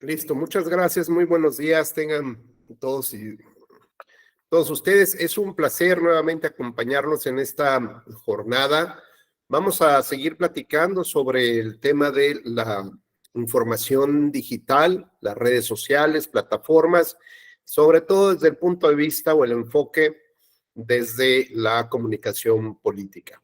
Listo, muchas gracias, muy buenos días, tengan todos y todos ustedes. Es un placer nuevamente acompañarlos en esta jornada. Vamos a seguir platicando sobre el tema de la información digital, las redes sociales, plataformas, sobre todo desde el punto de vista o el enfoque desde la comunicación política.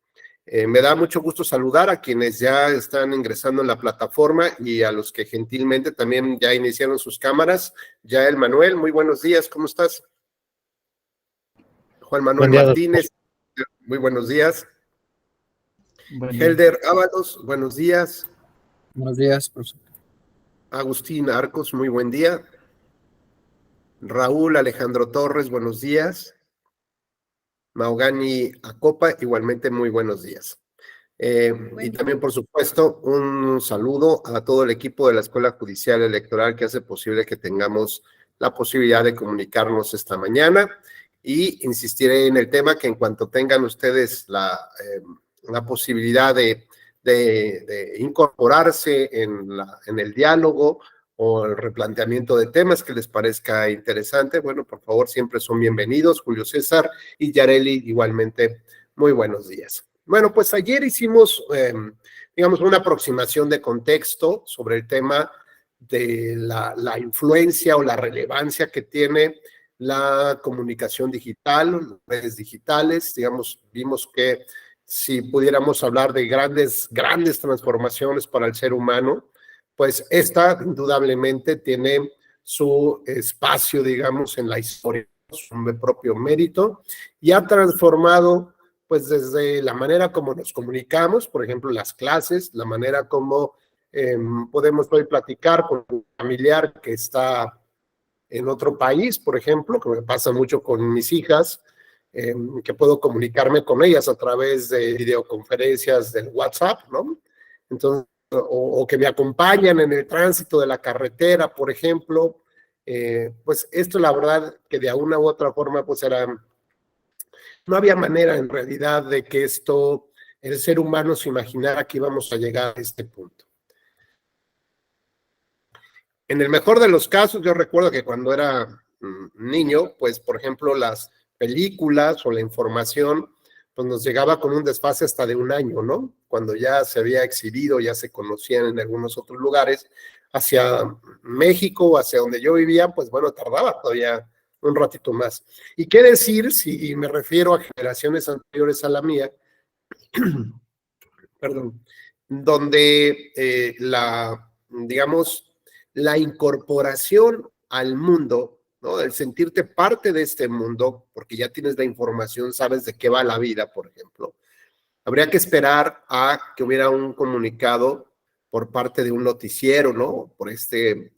Me da mucho gusto saludar a quienes ya están ingresando en la plataforma y a los que gentilmente también ya iniciaron sus cámaras. Yael Manuel, muy buenos días, ¿cómo estás? Juan Manuel Buen día, Martínez, muy buenos días. buen día. Helder Ábalos, buenos días. Buenos días, profesor. Agustín Arcos, muy buen día. Raúl Alejandro Torres, buenos días. Maugani Acopa, igualmente muy buenos días. Y también, por supuesto, un saludo a todo el equipo de la Escuela Judicial Electoral que hace posible que tengamos la posibilidad de comunicarnos esta mañana. Y insistiré en el tema que en cuanto tengan ustedes la posibilidad de incorporarse en el diálogo o el replanteamiento de temas que les parezca interesante, bueno, por favor, siempre son bienvenidos. Julio César y Yareli, igualmente, muy buenos días. Bueno, pues ayer hicimos, digamos, una aproximación de contexto sobre el tema de la influencia o la relevancia que tiene la comunicación digital, las redes digitales. Digamos, vimos que si pudiéramos hablar de grandes transformaciones para el ser humano, pues esta indudablemente tiene su espacio, digamos, en la historia, su propio mérito, y ha transformado pues desde la manera como nos comunicamos, por ejemplo, las clases, la manera como podemos hoy platicar con un familiar que está en otro país, por ejemplo, que me pasa mucho con mis hijas, que puedo comunicarme con ellas a través de videoconferencias del WhatsApp, ¿no? Entonces, o que me acompañan en el tránsito de la carretera, por ejemplo, pues esto la verdad que de una u otra forma pues era, no había manera en realidad de que esto, el ser humano se imaginara que íbamos a llegar a este punto. En el mejor de los casos, yo recuerdo que cuando era niño, pues por ejemplo las películas o la información, pues nos llegaba con un desfase hasta de un año, ¿no? Cuando ya se había exhibido, ya se conocían en algunos otros lugares, hacia México, hacia donde yo vivía, pues bueno, tardaba todavía un ratito más. ¿Y qué decir si me refiero a generaciones anteriores a la mía? Perdón, donde digamos, la incorporación al mundo, ¿no? El sentirte parte de este mundo, porque ya tienes la información, sabes de qué va la vida, por ejemplo. Habría que esperar a que hubiera un comunicado por parte de un noticiero, ¿no? Por este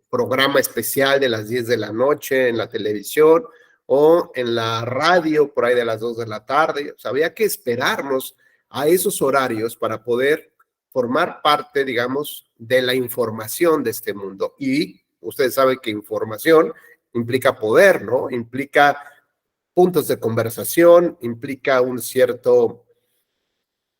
programa especial de las 10 de la noche en la televisión o en la radio por ahí de las 2 de la tarde. O sea, había que esperarnos a esos horarios para poder formar parte, digamos, de la información de este mundo. Y ustedes saben que información implica poder, ¿no? Implica puntos de conversación, implica un cierto,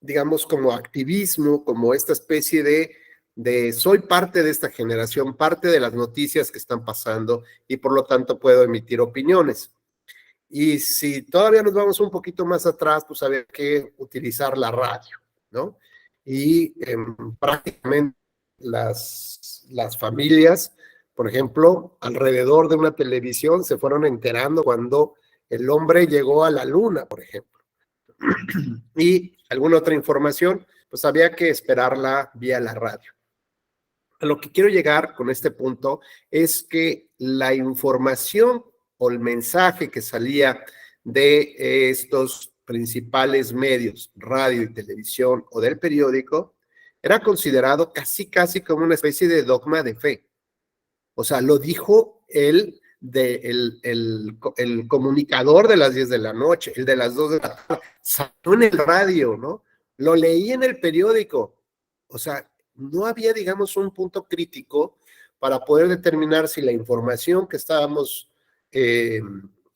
digamos, como activismo, como esta especie de soy parte de esta generación, parte de las noticias que están pasando y por lo tanto puedo emitir opiniones. Y si todavía nos vamos un poquito más atrás, pues había que utilizar la radio, ¿no? Y prácticamente las familias, por ejemplo, alrededor de una televisión se fueron enterando cuando el hombre llegó a la luna, por ejemplo. Y alguna otra información, pues había que esperarla vía la radio. A lo que quiero llegar con este punto es que la información o el mensaje que salía de estos principales medios, radio y televisión o del periódico, era considerado casi como una especie de dogma de fe. O sea, lo dijo el comunicador de las 10 de la noche, el de las 2 de la tarde, salió en el radio, ¿no? Lo leí en el periódico. O sea, no había, digamos, un punto crítico para poder determinar si la información que estábamos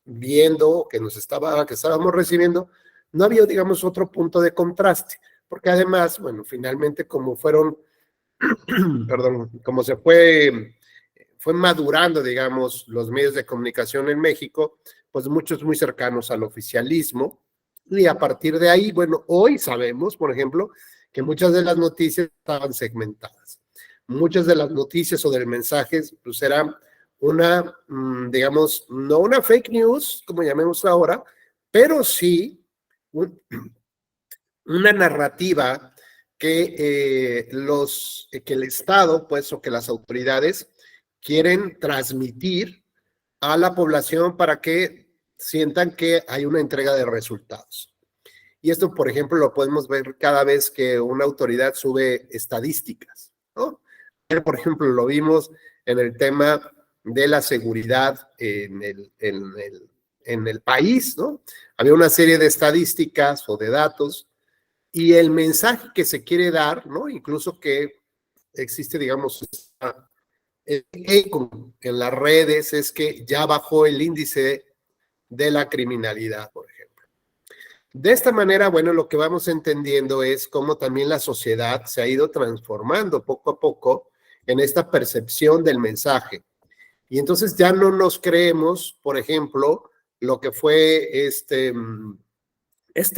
viendo, que estábamos recibiendo, no había, digamos, otro punto de contraste. Porque además, bueno, finalmente como fueron perdón, como se fue madurando, digamos, los medios de comunicación en México, pues muchos muy cercanos al oficialismo, y a partir de ahí, bueno, hoy sabemos, por ejemplo, que muchas de las noticias estaban segmentadas. Muchas de las noticias o de mensajes, pues eran una, digamos, no una fake news, como llamemos ahora, pero sí una narrativa que, que el Estado, pues, o que las autoridades quieren transmitir a la población para que sientan que hay una entrega de resultados. Y esto, por ejemplo, lo podemos ver cada vez que una autoridad sube estadísticas, ¿no? Por ejemplo, lo vimos en el tema de la seguridad en el país, ¿no? Había una serie de estadísticas o de datos y el mensaje que se quiere dar, ¿no? Incluso que existe, digamos, en las redes, es que ya bajó el índice de la criminalidad, por ejemplo. De esta manera, bueno, lo que vamos entendiendo es cómo también la sociedad se ha ido transformando poco a poco en esta percepción del mensaje. Y entonces ya no nos creemos, por ejemplo, lo que fue este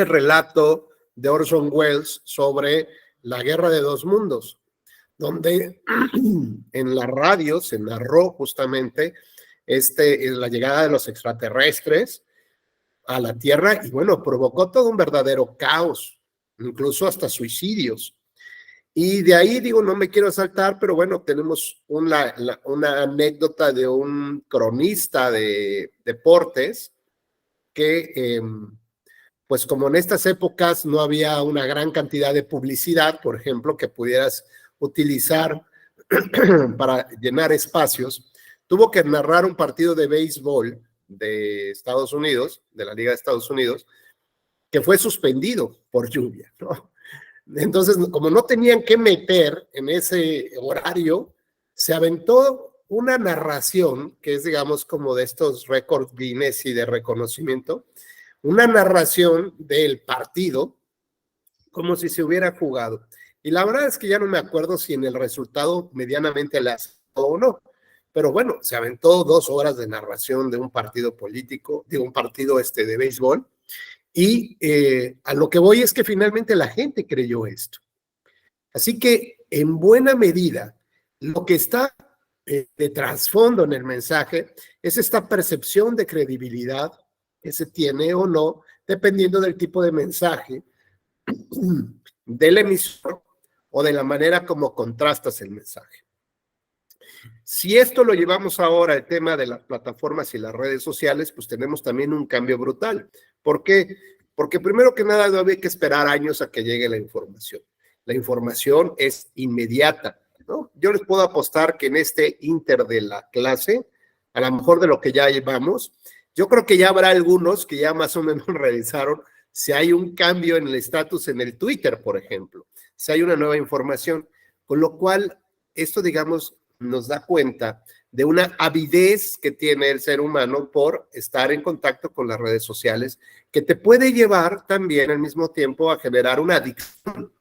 relato de Orson Welles sobre la guerra de dos mundos, donde en la radio se narró justamente la llegada de los extraterrestres a la Tierra y bueno, provocó todo un verdadero caos, incluso hasta suicidios. Y de ahí digo, no me quiero saltar, pero bueno, tenemos una anécdota de un cronista de deportes que, pues como en estas épocas no había una gran cantidad de publicidad, por ejemplo, que pudieras utilizar para llenar espacios, tuvo que narrar un partido de béisbol de Estados Unidos, de la Liga de Estados Unidos, que fue suspendido por lluvia, ¿no? Entonces, como no tenían que meter en ese horario, se aventó una narración que es, digamos, como de estos récords Guinness y de reconocimiento, una narración del partido como si se hubiera jugado. Y la verdad es que ya no me acuerdo si en el resultado medianamente le acertó o no, pero bueno, se aventó 2 horas de narración de un partido político, de un partido de béisbol, y a lo que voy es que finalmente la gente creyó esto. Así que en buena medida, lo que está de trasfondo en el mensaje es esta percepción de credibilidad que se tiene o no, dependiendo del tipo de mensaje del emisor o de la manera como contrastas el mensaje. Si esto lo llevamos ahora al tema de las plataformas y las redes sociales, pues tenemos también un cambio brutal. ¿Por qué? Porque primero que nada no había que esperar años a que llegue la información. La información es inmediata, ¿no? Yo les puedo apostar que en este inter de la clase, a lo mejor de lo que ya llevamos, yo creo que ya habrá algunos que ya más o menos revisaron si hay un cambio en el estatus en el Twitter, por ejemplo, si hay una nueva información, con lo cual esto, digamos, nos da cuenta de una avidez que tiene el ser humano por estar en contacto con las redes sociales, que te puede llevar también al mismo tiempo a generar una adicción,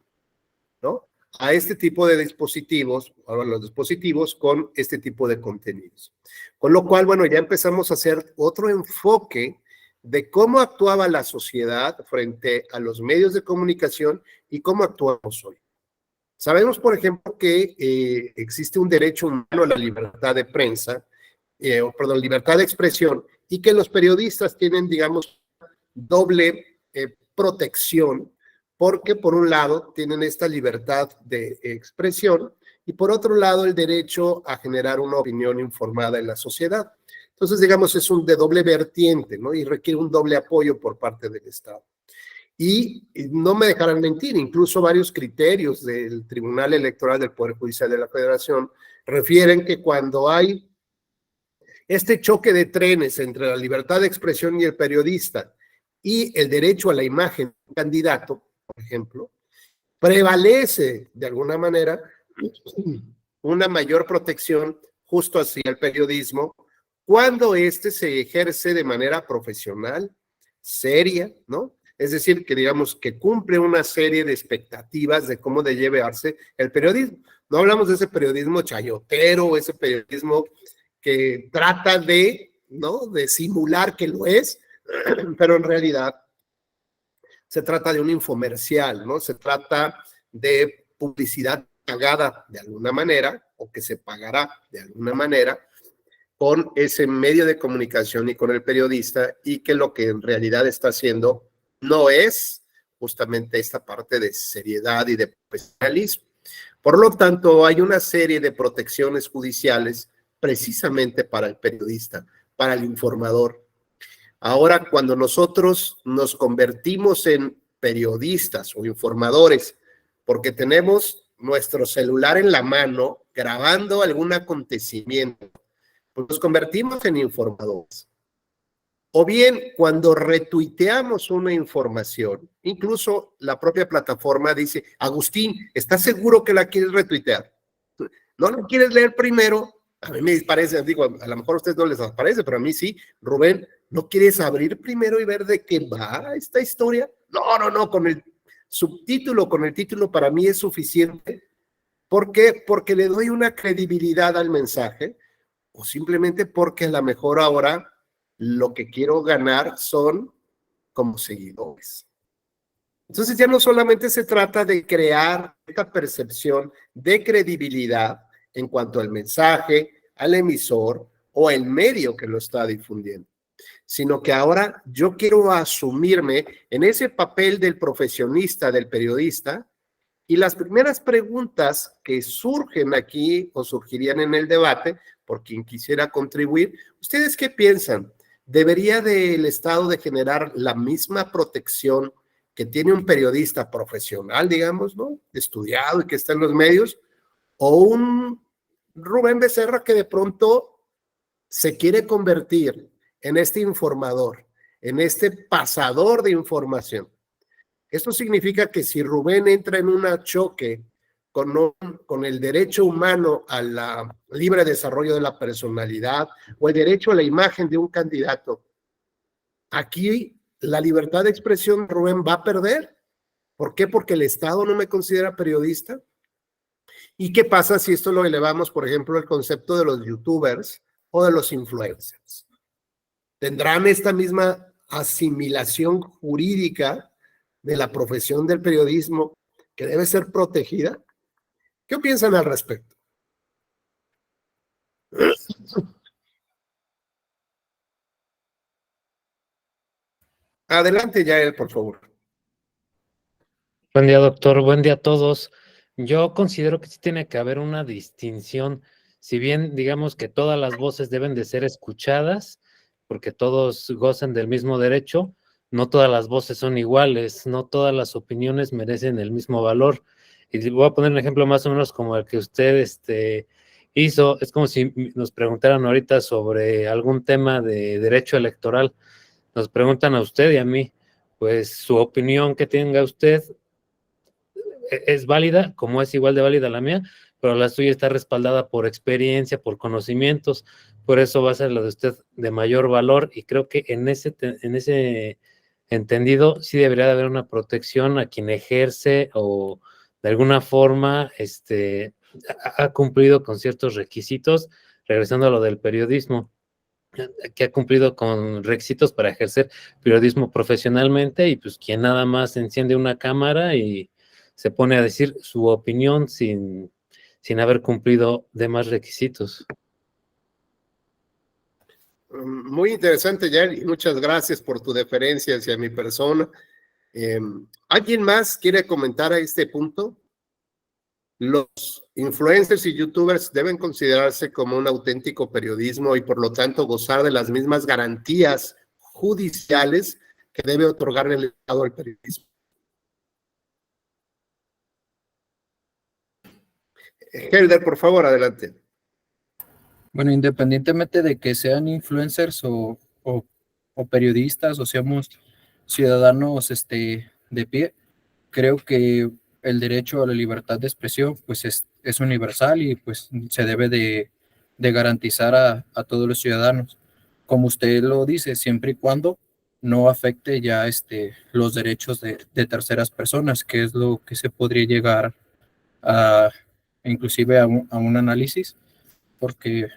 ¿no? A este tipo de dispositivos, a los dispositivos con este tipo de contenidos. Con lo cual, bueno, ya empezamos a hacer otro enfoque de cómo actuaba la sociedad frente a los medios de comunicación y cómo actuamos hoy. Sabemos, por ejemplo, que existe un derecho humano a la libertad de prensa, libertad de expresión, y que los periodistas tienen, digamos, doble protección, porque por un lado tienen esta libertad de expresión y por otro lado el derecho a generar una opinión informada en la sociedad. Entonces, digamos, es un de doble vertiente, ¿no? Y requiere un doble apoyo por parte del Estado. Y no me dejarán mentir, incluso varios criterios del Tribunal Electoral del Poder Judicial de la Federación refieren que cuando hay este choque de trenes entre la libertad de expresión y el periodista y el derecho a la imagen del candidato, por ejemplo, prevalece de alguna manera una mayor protección justo hacia el periodismo cuando éste se ejerce de manera profesional, seria, ¿no? Es decir, que digamos que cumple una serie de expectativas de cómo debe llevarse el periodismo. No hablamos de ese periodismo chayotero, ese periodismo que trata de, ¿no?, de simular que lo es, pero en realidad se trata de un infomercial, ¿no? Se trata de publicidad pagada de alguna manera o que se pagará de alguna manera con ese medio de comunicación y con el periodista, y que lo que en realidad está haciendo no es justamente esta parte de seriedad y de profesionalismo. Por lo tanto, hay una serie de protecciones judiciales precisamente para el periodista, para el informador. Ahora, cuando nosotros nos convertimos en periodistas o informadores, porque tenemos nuestro celular en la mano grabando algún acontecimiento, pues nos convertimos en informadores. O bien, cuando retuiteamos una información, incluso la propia plataforma dice: Agustín, ¿estás seguro que la quieres retuitear? ¿No la quieres leer primero? A mí me parece, digo, a lo mejor a ustedes no les parece, pero a mí sí. Rubén, ¿no quieres abrir primero y ver de qué va esta historia? No, con el subtítulo, con el título para mí es suficiente. ¿Por qué? Porque le doy una credibilidad al mensaje, o simplemente porque a lo mejor ahora lo que quiero ganar son como seguidores. Entonces ya no solamente se trata de crear esta percepción de credibilidad en cuanto al mensaje, al emisor o el medio que lo está difundiendo, sino que ahora yo quiero asumirme en ese papel del profesionista, del periodista, y las primeras preguntas que surgen aquí o surgirían en el debate, por quien quisiera contribuir, ¿ustedes qué piensan? ¿Debería del Estado de generar la misma protección que tiene un periodista profesional, digamos, ¿no?, estudiado y que está en los medios, o un Rubén Becerra que de pronto se quiere convertir en este informador, en este pasador de información? Esto significa que si Rubén entra en un choque con el derecho humano al libre desarrollo de la personalidad o el derecho a la imagen de un candidato, aquí la libertad de expresión, Rubén, va a perder. ¿Por qué? Porque el Estado no me considera periodista. ¿Y qué pasa si esto lo elevamos, por ejemplo, al concepto de los youtubers o de los influencers? ¿Tendrán esta misma asimilación jurídica de la profesión del periodismo que debe ser protegida? ¿Qué piensan al respecto? Adelante, Yael, por favor. Buen día, doctor. Buen día a todos. Yo considero que sí tiene que haber una distinción. Si bien digamos que todas las voces deben de ser escuchadas, porque todos gozan del mismo derecho, no todas las voces son iguales, no todas las opiniones merecen el mismo valor. Y voy a poner un ejemplo más o menos como el que usted hizo. Es como si nos preguntaran ahorita sobre algún tema de derecho electoral. Nos preguntan a usted y a mí, pues su opinión que tenga usted es válida, como es igual de válida la mía, pero la suya está respaldada por experiencia, por conocimientos, por eso va a ser la de usted de mayor valor, y creo que en ese entendido sí debería de haber una protección a quien ejerce o de alguna forma ha cumplido con ciertos requisitos, regresando a lo del periodismo, que ha cumplido con requisitos para ejercer periodismo profesionalmente, y pues quien nada más enciende una cámara y se pone a decir su opinión sin haber cumplido demás requisitos. Muy interesante, Yael, y muchas gracias por tu deferencia hacia mi persona. ¿Alguien más quiere comentar a este punto? Los influencers y youtubers deben considerarse como un auténtico periodismo y por lo tanto gozar de las mismas garantías judiciales que debe otorgar el Estado al periodismo. Helder, por favor, adelante. Bueno, independientemente de que sean influencers o periodistas o seamos ciudadanos de pie, creo que el derecho a la libertad de expresión pues es universal y pues se debe de garantizar a todos los ciudadanos. Como usted lo dice, siempre y cuando no afecte ya los derechos de terceras personas, que es lo que se podría llegar a, inclusive a un análisis, porque,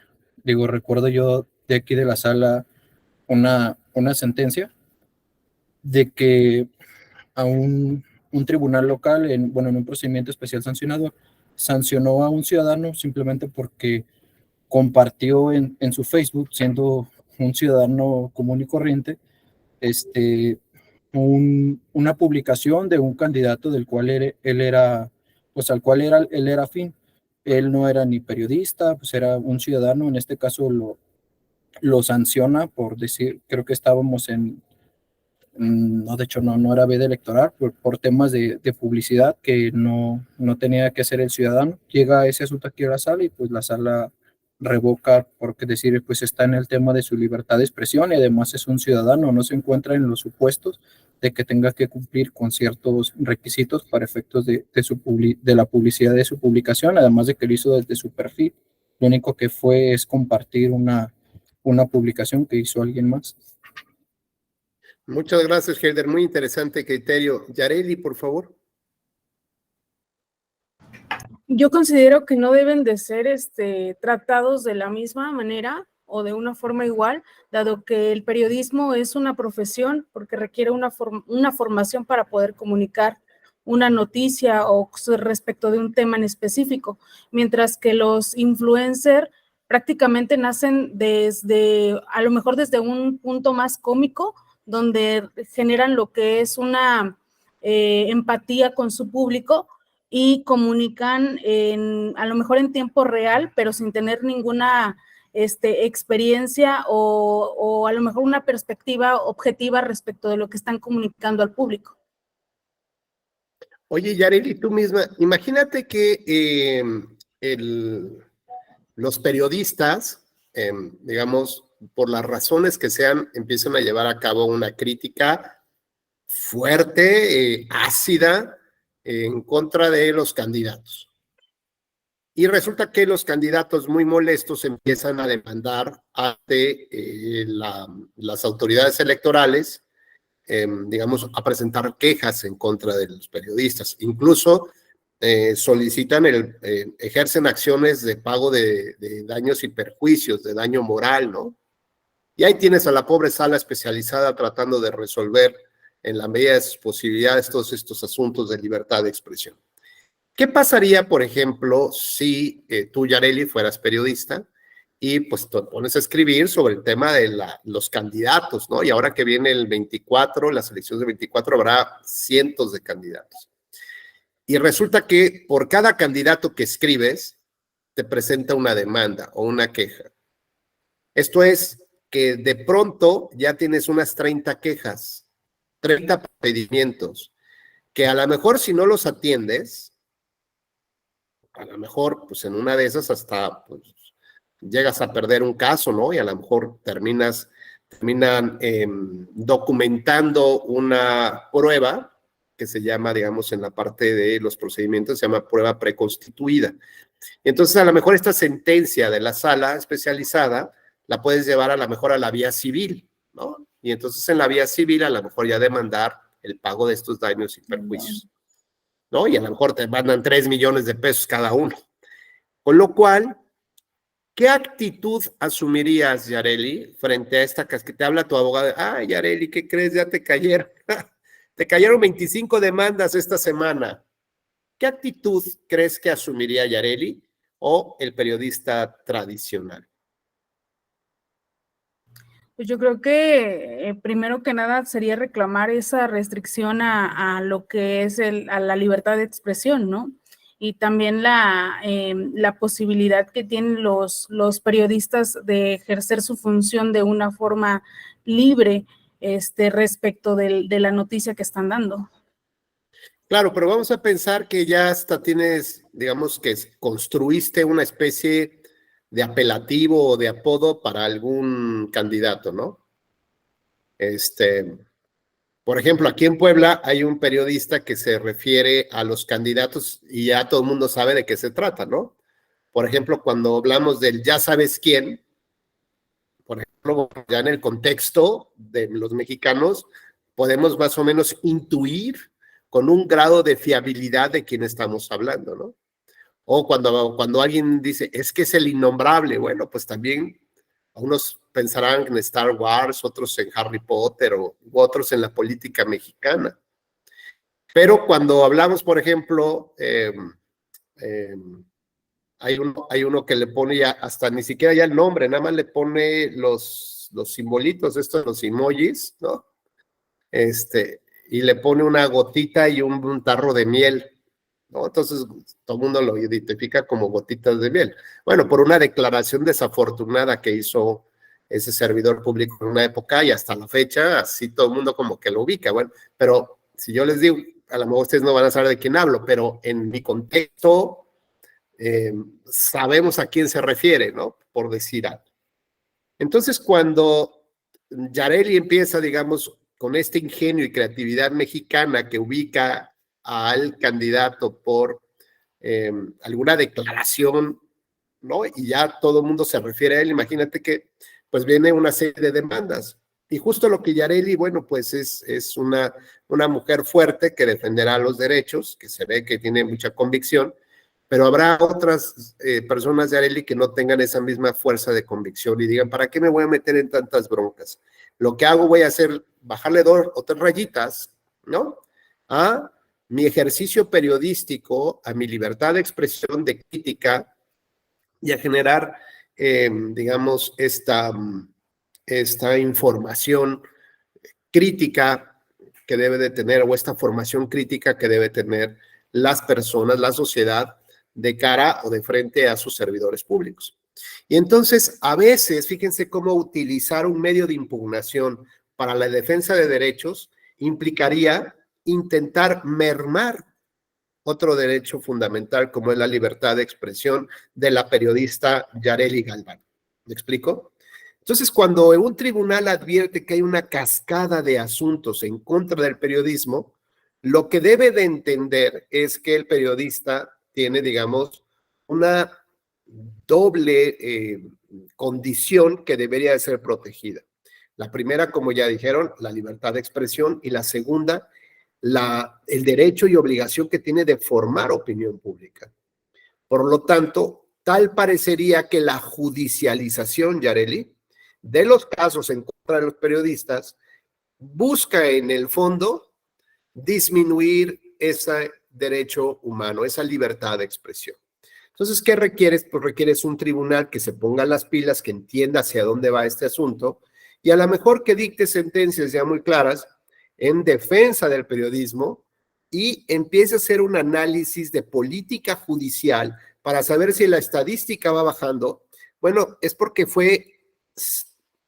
digo, recuerdo yo de aquí de la sala una sentencia de que a un tribunal local, en un procedimiento especial sancionador, sancionó a un ciudadano simplemente porque compartió en su Facebook, siendo un ciudadano común y corriente, una publicación de un candidato del cual él era, pues al cual él era afín. Él no era ni periodista, pues era un ciudadano. En este caso lo sanciona por decir, creo que estábamos no, de hecho no era veda electoral, por temas de publicidad que no tenía que hacer el ciudadano. Llega ese asunto aquí a la sala y pues la sala revoca, porque decir, pues está en el tema de su libertad de expresión y además es un ciudadano, no se encuentra en los supuestos de que tenga que cumplir con ciertos requisitos para efectos de la publicidad de su publicación, además de que lo hizo desde su perfil. Lo único que fue es compartir una publicación que hizo alguien más. Muchas gracias, Helder. Muy interesante criterio. Yareli, por favor. Yo considero que no deben de ser tratados de la misma manera o de una forma igual, dado que el periodismo es una profesión porque requiere una formación para poder comunicar una noticia o respecto de un tema en específico, mientras que los influencers prácticamente nacen a lo mejor desde un punto más cómico, donde generan lo que es una empatía con su público y comunican a lo mejor en tiempo real, pero sin tener ninguna experiencia o a lo mejor una perspectiva objetiva respecto de lo que están comunicando al público. Oye, Yareli, tú misma, imagínate que los periodistas, digamos, por las razones que sean, empiezan a llevar a cabo una crítica fuerte, ácida, en contra de los candidatos. Y resulta que los candidatos muy molestos empiezan a demandar ante las autoridades electorales, digamos, a presentar quejas en contra de los periodistas. Incluso solicitan, ejercen acciones de pago de daños y perjuicios, de daño moral, ¿no? Y ahí tienes a la pobre sala especializada tratando de resolver en la medida de sus posibilidades todos estos asuntos de libertad de expresión. ¿Qué pasaría, por ejemplo, si tú, Yareli, fueras periodista y pues te pones a escribir sobre el tema de los candidatos, ¿no? Y ahora que viene el 24, las elecciones del 24, habrá cientos de candidatos. Y resulta que por cada candidato que escribes, te presenta una demanda o una queja. Esto es que de pronto ya tienes unas 30 quejas, 30 pedimientos, que a lo mejor si no los atiendes, a lo mejor pues en una de esas hasta pues, llegas a perder un caso, ¿no? Y a lo mejor terminan documentando una prueba que se llama, digamos, en la parte de los procedimientos, se llama prueba preconstituida. Entonces, a lo mejor esta sentencia de la sala especializada la puedes llevar a lo mejor a la vía civil, ¿no? Y entonces en la vía civil a lo mejor ya demandar el pago de estos daños y perjuicios, ¿no? Y a lo mejor te mandan 3 millones de pesos cada uno. Con lo cual, ¿qué actitud asumirías, Yareli, frente a esta que te habla tu abogado? Ah, Yareli, ¿qué crees? Ya te cayeron. Te cayeron 25 demandas esta semana. ¿Qué actitud crees que asumiría Yareli o el periodista tradicional? Pues yo creo que primero que nada sería reclamar esa restricción a lo que es a la libertad de expresión, ¿no? Y también la posibilidad que tienen los periodistas de ejercer su función de una forma libre respecto de la noticia que están dando. Claro, pero vamos a pensar que ya hasta tienes, digamos que construiste una especie de apelativo o de apodo para algún candidato, ¿no? Por ejemplo, aquí en Puebla hay un periodista que se refiere a los candidatos y ya todo el mundo sabe de qué se trata, ¿no? Por ejemplo, cuando hablamos del ya sabes quién, por ejemplo, ejemplo, ya en el contexto de los mexicanos, podemos más o menos intuir con un grado de fiabilidad de quién estamos hablando, ¿no? O cuando alguien dice, es que es el innombrable, bueno, pues también unos pensarán en Star Wars, otros en Harry Potter u otros en la política mexicana. Pero cuando hablamos, por ejemplo, hay uno que le pone ya hasta ni siquiera ya el nombre, nada más le pone los simbolitos, estos, los emojis, ¿no? Y le pone una gotita y un tarro de miel, ¿no? Entonces todo el mundo lo identifica como gotitas de miel. Bueno, por una declaración desafortunada que hizo ese servidor público en una época y hasta la fecha, así todo el mundo como que lo ubica. Bueno, pero si yo les digo, a lo mejor ustedes no van a saber de quién hablo, pero en mi contexto sabemos a quién se refiere, ¿no? Por decir algo. Entonces, cuando Yareli empieza, digamos, con este ingenio y creatividad mexicana que ubica al candidato por alguna declaración, ¿no? Y ya todo el mundo se refiere a él, imagínate que pues viene una serie de demandas. Y justo lo que Yareli, bueno, pues es una mujer fuerte que defenderá los derechos, que se ve que tiene mucha convicción, pero habrá otras personas de Yareli que no tengan esa misma fuerza de convicción y digan, ¿para qué me voy a meter en tantas broncas? Lo que hago voy a hacer, bajarle 2 o 3 rayitas, ¿no? A mi ejercicio periodístico, a mi libertad de expresión, de crítica y a generar, digamos, esta información crítica que debe de tener, o esta formación crítica que debe tener las personas, la sociedad, de cara o de frente a sus servidores públicos. Y entonces, a veces, fíjense cómo utilizar un medio de impugnación para la defensa de derechos implicaría intentar mermar otro derecho fundamental como es la libertad de expresión de la periodista Yareli Galván. ¿Me explico? Entonces, cuando un tribunal advierte que hay una cascada de asuntos en contra del periodismo, lo que debe de entender es que el periodista tiene, digamos, una doble condición que debería de ser protegida. La primera, como ya dijeron, la libertad de expresión, y la segunda, el derecho y obligación que tiene de formar opinión pública. Por lo tanto, tal parecería que la judicialización, Yareli, de los casos en contra de los periodistas, busca en el fondo disminuir ese derecho humano, esa libertad de expresión. Entonces, ¿qué requieres? Pues requieres un tribunal que se ponga las pilas, que entienda hacia dónde va este asunto, y a lo mejor que dicte sentencias ya muy claras en defensa del periodismo y empiece a hacer un análisis de política judicial para saber si la estadística va bajando. Bueno, es porque fue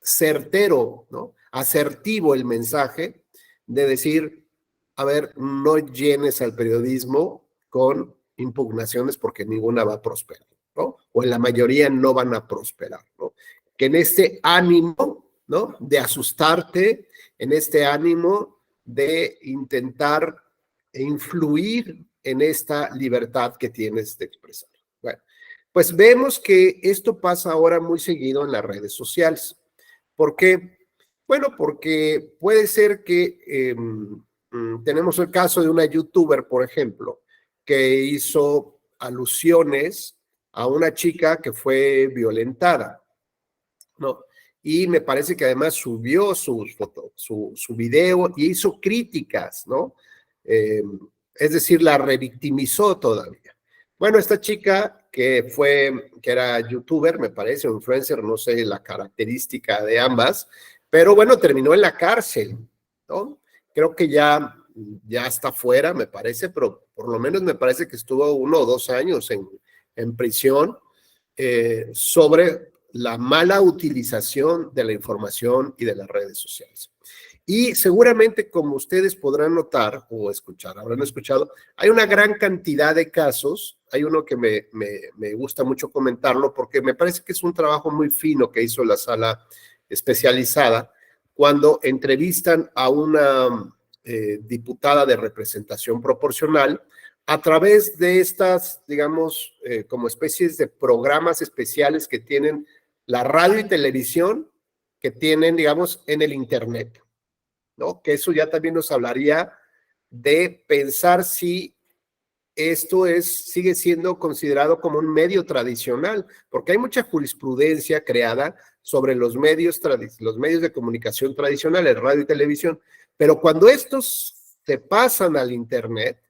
certero, ¿no? Asertivo el mensaje de decir, a ver, no llenes al periodismo con impugnaciones porque ninguna va a prosperar, ¿no? O en la mayoría no van a prosperar, ¿no? Que en este ánimo, ¿no? De asustarte, en este ánimo de intentar influir en esta libertad que tienes de expresar. Bueno, pues vemos que esto pasa ahora muy seguido en las redes sociales. ¿Por qué? Bueno, porque puede ser que tenemos el caso de una youtuber, por ejemplo, que hizo alusiones a una chica que fue violentada, ¿no? Y me parece que además subió su video y hizo críticas, ¿no? Es decir, la revictimizó todavía. Bueno, esta chica que era youtuber, me parece, o influencer, no sé la característica de ambas, pero bueno, terminó en la cárcel, ¿no? Creo que ya está fuera, me parece, pero por lo menos me parece que estuvo 1 o 2 años en prisión sobre la mala utilización de la información y de las redes sociales. Y seguramente, como ustedes podrán notar o escuchar, habrán escuchado, hay una gran cantidad de casos. Hay uno que me gusta mucho comentarlo porque me parece que es un trabajo muy fino que hizo la sala especializada cuando entrevistan a una diputada de representación proporcional a través de estas, digamos, como especies de programas especiales que tienen la radio y televisión que tienen, digamos, en el Internet, ¿no? Que eso ya también nos hablaría de pensar si esto sigue siendo considerado como un medio tradicional, porque hay mucha jurisprudencia creada sobre los medios de comunicación tradicionales, radio y televisión, pero cuando estos se pasan al Internet,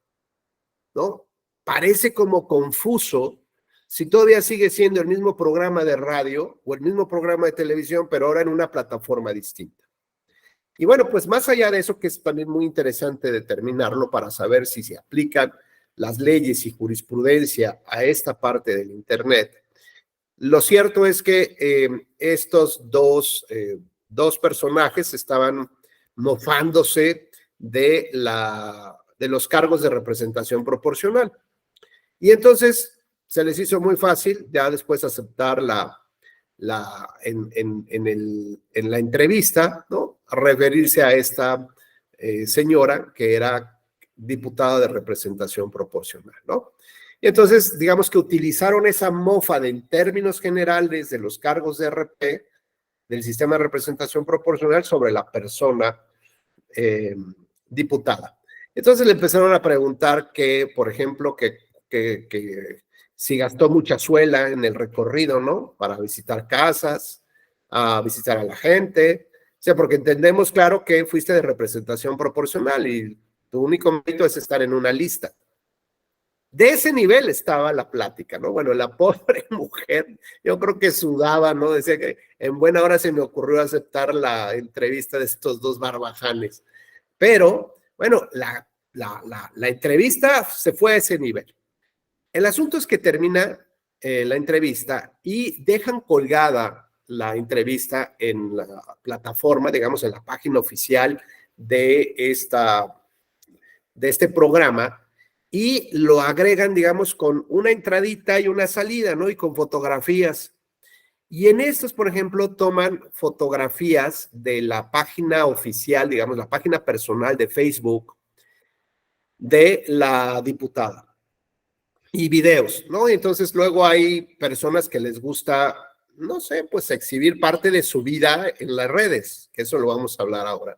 ¿no? Parece como confuso si todavía sigue siendo el mismo programa de radio o el mismo programa de televisión, pero ahora en una plataforma distinta. Y bueno, pues más allá de eso, que es también muy interesante determinarlo para saber si se aplican las leyes y jurisprudencia a esta parte del Internet, lo cierto es que estos dos personajes estaban mofándose de los cargos de representación proporcional. Y entonces se les hizo muy fácil ya después aceptar en la entrevista, ¿no? Referirse a esta señora que era diputada de representación proporcional, ¿no? Y entonces, digamos que utilizaron esa mofa en términos generales de los cargos de RP, del sistema de representación proporcional sobre la persona diputada. Entonces le empezaron a preguntar que, por ejemplo, que si gastó mucha suela en el recorrido, ¿no? Para visitar casas, a visitar a la gente. O sea, porque entendemos, claro, que fuiste de representación proporcional y tu único mérito es estar en una lista. De ese nivel estaba la plática, ¿no? Bueno, la pobre mujer, yo creo que sudaba, ¿no? Decía que en buena hora se me ocurrió aceptar la entrevista de estos dos barbajanes. Pero, bueno, la entrevista se fue a ese nivel. El asunto es que termina la entrevista y dejan colgada la entrevista en la plataforma, digamos, en la página oficial de este programa y lo agregan, digamos, con una entradita y una salida, ¿no? Y con fotografías. Y en estos, por ejemplo, toman fotografías de la página oficial, digamos, la página personal de Facebook de la diputada. Y videos, ¿no? Entonces luego hay personas que les gusta, no sé, pues exhibir parte de su vida en las redes, que eso lo vamos a hablar ahora.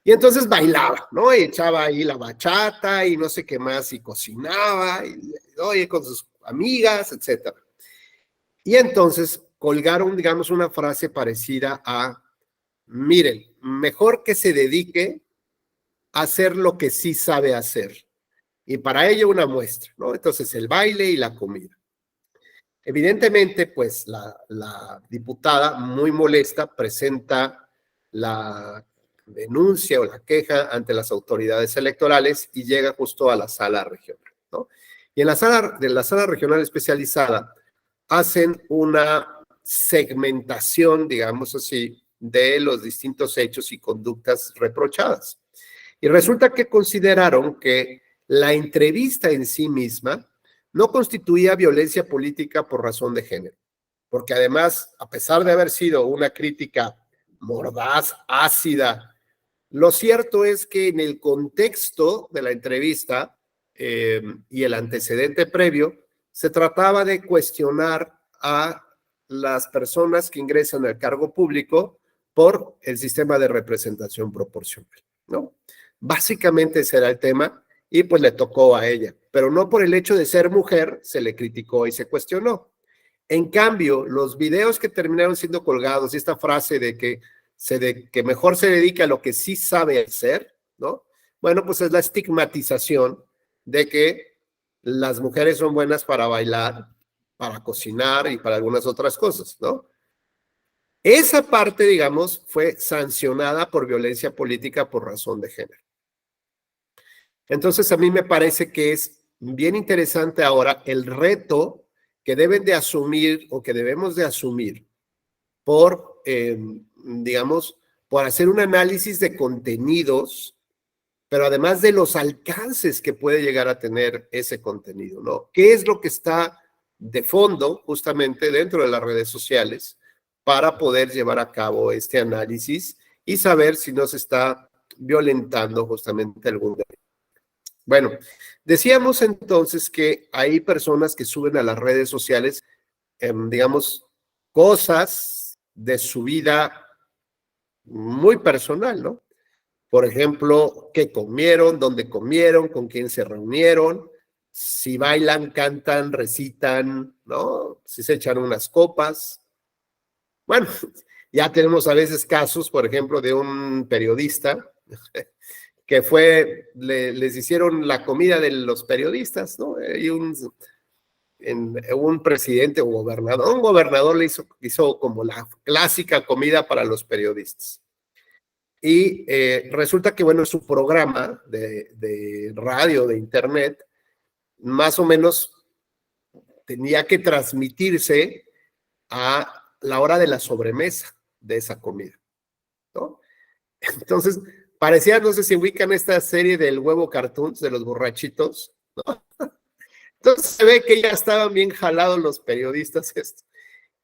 Y entonces bailaba, ¿no? Y echaba ahí la bachata y no sé qué más, y cocinaba, y oye, con sus amigas, etc. Y entonces colgaron, digamos, una frase parecida a, miren, mejor que se dedique a hacer lo que sí sabe hacer. Y para ello una muestra, ¿no? Entonces el baile y la comida. Evidentemente, pues la diputada, muy molesta, presenta la denuncia o la queja ante las autoridades electorales y llega justo a la sala regional, ¿no? Y en la sala regional especializada hacen una segmentación, digamos así, de los distintos hechos y conductas reprochadas. Y resulta que consideraron que la entrevista en sí misma no constituía violencia política por razón de género, porque además, a pesar de haber sido una crítica mordaz, ácida, lo cierto es que en el contexto de la entrevista y el antecedente previo, se trataba de cuestionar a las personas que ingresan al cargo público por el sistema de representación proporcional, ¿no? Básicamente ese era el tema. Y pues le tocó a ella, pero no por el hecho de ser mujer se le criticó y se cuestionó. En cambio, los videos que terminaron siendo colgados y esta frase de que mejor se dedica a lo que sí sabe hacer, ¿no? Bueno, pues es la estigmatización de que las mujeres son buenas para bailar, para cocinar y para algunas otras cosas, ¿no? Esa parte, digamos, fue sancionada por violencia política por razón de género. Entonces, a mí me parece que es bien interesante ahora el reto que deben de asumir o que debemos de asumir por, digamos, por hacer un análisis de contenidos, pero además de los alcances que puede llegar a tener ese contenido, ¿no? ¿Qué es lo que está de fondo justamente dentro de las redes sociales para poder llevar a cabo este análisis y saber si no se está violentando justamente algún derecho? Bueno, decíamos entonces que hay personas que suben a las redes sociales, digamos, cosas de su vida muy personal, ¿no? Por ejemplo, qué comieron, dónde comieron, con quién se reunieron, si bailan, cantan, recitan, ¿no? Si se echan unas copas. Bueno, ya tenemos a veces casos, por ejemplo, de un periodista que les hicieron la comida de los periodistas, ¿no? Y un presidente o gobernador, un gobernador le hizo como la clásica comida para los periodistas. Y resulta que, bueno, su programa de radio, de internet, más o menos tenía que transmitirse a la hora de la sobremesa de esa comida, ¿no? Entonces, parecía, no sé si ubican esta serie del huevo cartoons de los borrachitos, ¿no? Entonces se ve que ya estaban bien jalados los periodistas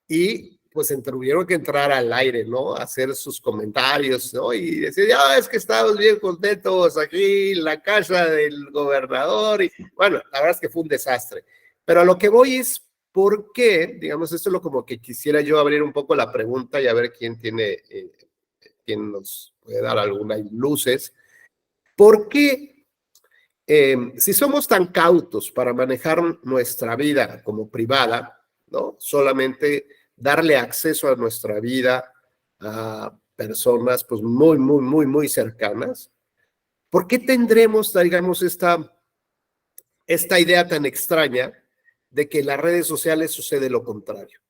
y pues tuvieron que entrar al aire, ¿no? A hacer sus comentarios, ¿no? Y decir, ya es que estamos bien contentos aquí en la casa del gobernador. Y bueno, la verdad es que fue un desastre. Pero a lo que voy es, ¿por qué? Digamos, esto es lo como que quisiera yo abrir un poco la pregunta y a ver quién nos puede dar algunas luces. ¿Por qué, si somos tan cautos para manejar nuestra vida como privada, ¿no? Solamente darle acceso a nuestra vida a personas pues muy, muy, muy, muy cercanas, ¿por qué tendremos, digamos, esta idea tan extraña de que en las redes sociales sucede lo contrario?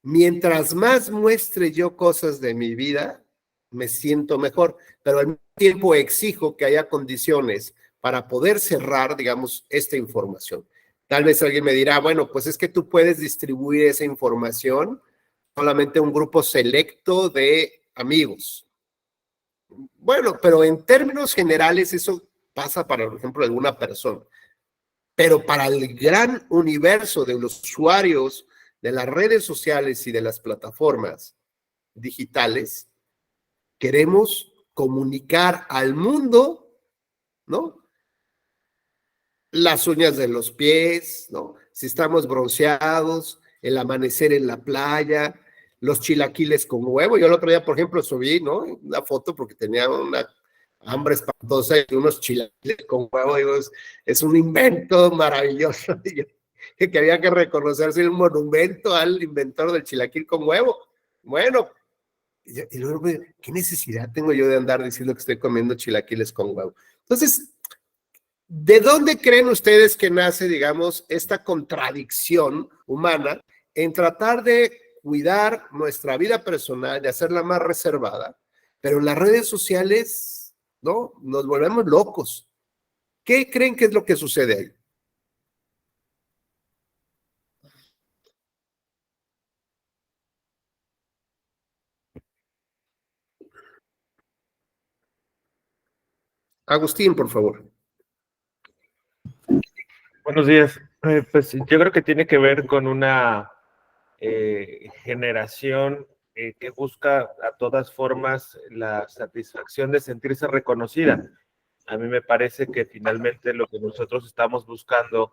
Mientras más muestre yo cosas de mi vida, me siento mejor, pero al mismo tiempo exijo que haya condiciones para poder cerrar, digamos, esta información. Tal vez alguien me dirá, bueno, pues es que tú puedes distribuir esa información solamente a un grupo selecto de amigos. Bueno, pero en términos generales eso pasa para, por ejemplo, alguna persona. Pero para el gran universo de los usuarios de las redes sociales y de las plataformas digitales, queremos comunicar al mundo, ¿no? Las uñas de los pies, ¿no? Si estamos bronceados, el amanecer en la playa, los chilaquiles con huevo. Yo el otro día, por ejemplo, subí, ¿no? Una foto porque tenía una hambre espantosa y unos chilaquiles con huevo. Digo, es un invento maravilloso. Que había que reconocerse un monumento al inventor del chilaquil con huevo. Bueno, y luego, ¿qué necesidad tengo yo de andar diciendo que estoy comiendo chilaquiles con huevo? Entonces, ¿de dónde creen ustedes que nace, digamos, esta contradicción humana en tratar de cuidar nuestra vida personal, de hacerla más reservada, pero en las redes sociales, ¿no? Nos volvemos locos? ¿Qué creen que es lo que sucede ahí? Agustín, por favor. Buenos días. Pues yo creo que tiene que ver con una generación que busca a todas formas la satisfacción de sentirse reconocida. A mí me parece que finalmente lo que nosotros estamos buscando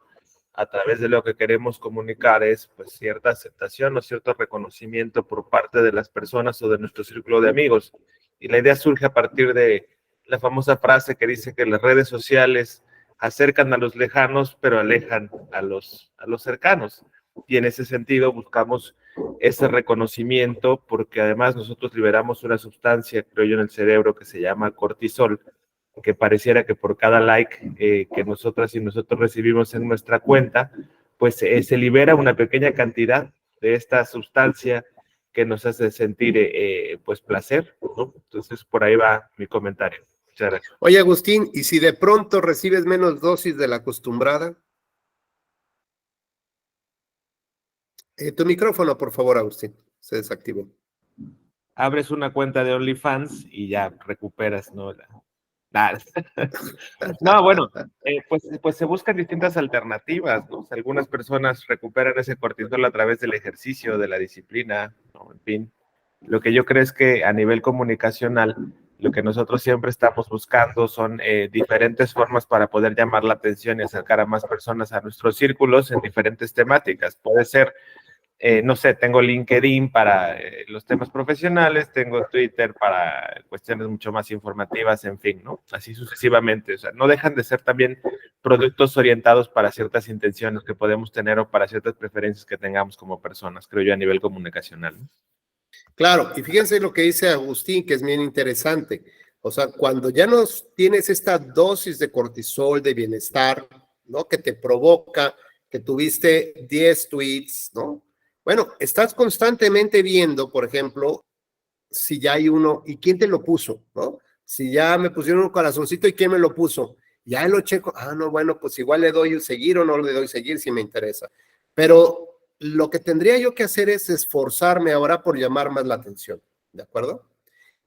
a través de lo que queremos comunicar es pues cierta aceptación o cierto reconocimiento por parte de las personas o de nuestro círculo de amigos. Y la idea surge a partir de la famosa frase que dice que las redes sociales acercan a los lejanos, pero alejan a los cercanos. Y en ese sentido buscamos ese reconocimiento porque además nosotros liberamos una sustancia, creo yo, en el cerebro que se llama cortisol, que pareciera que por cada like que nosotras y nosotros recibimos en nuestra cuenta, pues se libera una pequeña cantidad de esta sustancia que nos hace sentir pues placer, ¿no? Entonces por ahí va mi comentario. Muchas gracias. Oye, Agustín, ¿y si de pronto recibes menos dosis de la acostumbrada? Tu micrófono, por favor, Agustín, se desactivó. Abres una cuenta de OnlyFans y ya recuperas, ¿no? No, bueno, pues se buscan distintas alternativas, ¿no? Algunas personas recuperan ese cortisol a través del ejercicio, de la disciplina, ¿no? En fin, lo que yo creo es que a nivel comunicacional, lo que nosotros siempre estamos buscando son diferentes formas para poder llamar la atención y acercar a más personas a nuestros círculos en diferentes temáticas. Puede ser no sé, tengo LinkedIn para los temas profesionales, tengo Twitter para cuestiones mucho más informativas, en fin, ¿no? Así sucesivamente. O sea, no dejan de ser también productos orientados para ciertas intenciones que podemos tener o para ciertas preferencias que tengamos como personas, creo yo, a nivel comunicacional, ¿no? Claro, y fíjense lo que dice Agustín, que es bien interesante. O sea, cuando ya nos tienes esta dosis de cortisol, de bienestar, ¿no? Que te provoca, que tuviste 10 tweets, ¿no? Bueno, estás constantemente viendo, por ejemplo, si ya hay uno, ¿y quién te lo puso? ¿No? Si ya me pusieron un corazoncito, ¿y quién me lo puso? Ya lo checo, no, bueno, pues igual le doy seguir o no le doy seguir si me interesa. Pero lo que tendría yo que hacer es esforzarme ahora por llamar más la atención, ¿de acuerdo?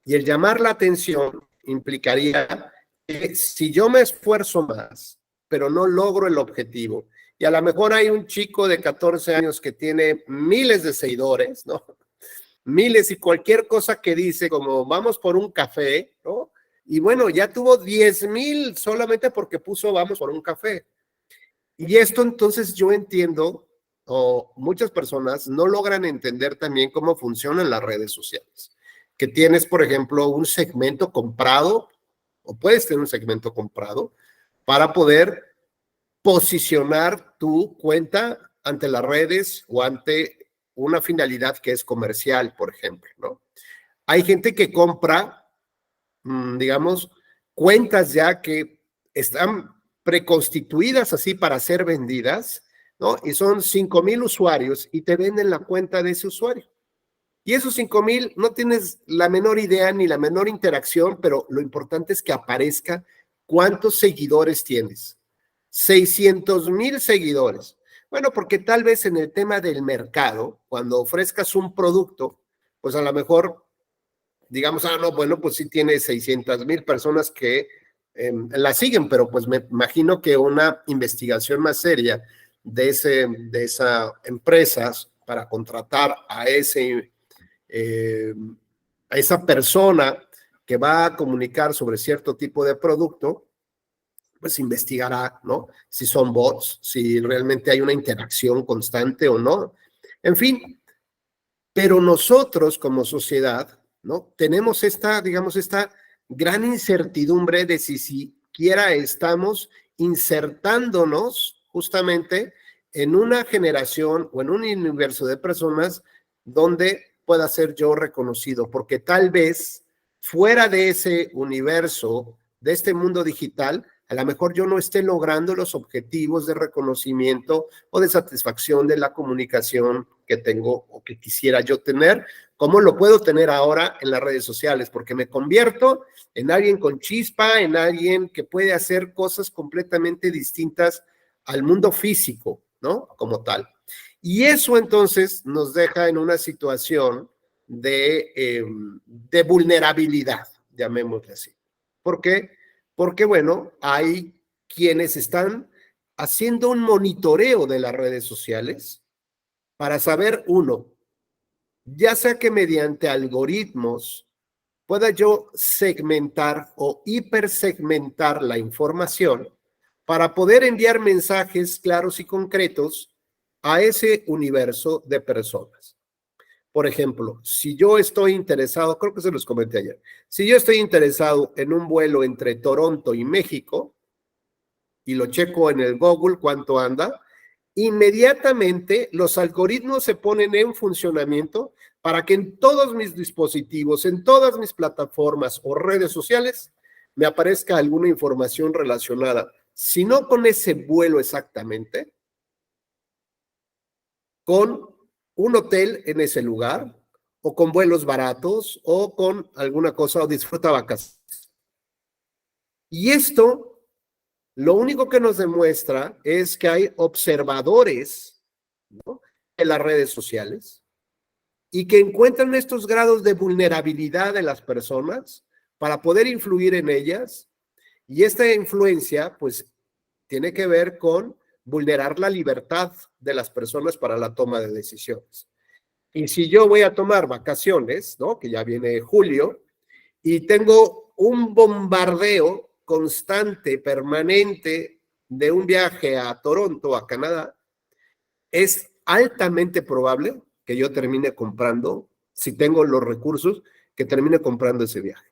Y el llamar la atención implicaría que si yo me esfuerzo más, pero no logro el objetivo, y a lo mejor hay un chico de 14 años que tiene miles de seguidores, ¿no? Miles, y cualquier cosa que dice, como vamos por un café, ¿no? Y bueno, ya tuvo 10,000 solamente porque puso vamos por un café. Y esto entonces yo entiendo, o muchas personas no logran entender también cómo funcionan las redes sociales. Que tienes, por ejemplo, un segmento comprado, o puedes tener un segmento comprado, para poder posicionar tu cuenta ante las redes o ante una finalidad que es comercial, por ejemplo, ¿no? Hay gente que compra, digamos, cuentas ya que están preconstituidas así para ser vendidas, ¿no? Y son 5,000 usuarios y te venden la cuenta de ese usuario. Y esos 5,000 no tienes la menor idea ni la menor interacción, pero lo importante es que aparezca cuántos seguidores tienes. 600,000 seguidores. Bueno, porque tal vez en el tema del mercado, cuando ofrezcas un producto, pues a lo mejor, digamos, no, bueno, pues sí tiene 600,000 personas que la siguen, pero pues me imagino que una investigación más seria de esa empresa para contratar a esa persona que va a comunicar sobre cierto tipo de producto, pues investigará, ¿no? Si son bots, si realmente hay una interacción constante o no. En fin, pero nosotros como sociedad, ¿no? Tenemos digamos, esta gran incertidumbre de si siquiera estamos insertándonos justamente en una generación o en un universo de personas donde pueda ser yo reconocido, porque tal vez fuera de ese universo, de este mundo digital, a lo mejor yo no esté logrando los objetivos de reconocimiento o de satisfacción de la comunicación que tengo o que quisiera yo tener, como lo puedo tener ahora en las redes sociales, porque me convierto en alguien con chispa, en alguien que puede hacer cosas completamente distintas al mundo físico, ¿no? Como tal. Y eso entonces nos deja en una situación de vulnerabilidad, llamémosle así. ¿Por qué? Porque, bueno, hay quienes están haciendo un monitoreo de las redes sociales para saber, uno, ya sea que mediante algoritmos pueda yo segmentar o hipersegmentar la información para poder enviar mensajes claros y concretos a ese universo de personas. Por ejemplo, si yo estoy interesado, creo que se los comenté ayer, si yo estoy interesado en un vuelo entre Toronto y México, y lo checo en el Google cuánto anda, inmediatamente los algoritmos se ponen en funcionamiento para que en todos mis dispositivos, en todas mis plataformas o redes sociales, me aparezca alguna información relacionada, si no con ese vuelo exactamente, con un hotel en ese lugar, o con vuelos baratos, o con alguna cosa, o disfruta vacaciones. Y esto, lo único que nos demuestra es que hay observadores, ¿no?, en las redes sociales y que encuentran estos grados de vulnerabilidad de las personas para poder influir en ellas. Y esta influencia, pues, tiene que ver con vulnerar la libertad de las personas para la toma de decisiones. Y si yo voy a tomar vacaciones, ¿no?, que ya viene julio, y tengo un bombardeo constante, permanente, de un viaje a Toronto, a Canadá, es altamente probable que yo termine comprando, si tengo los recursos, que termine comprando ese viaje.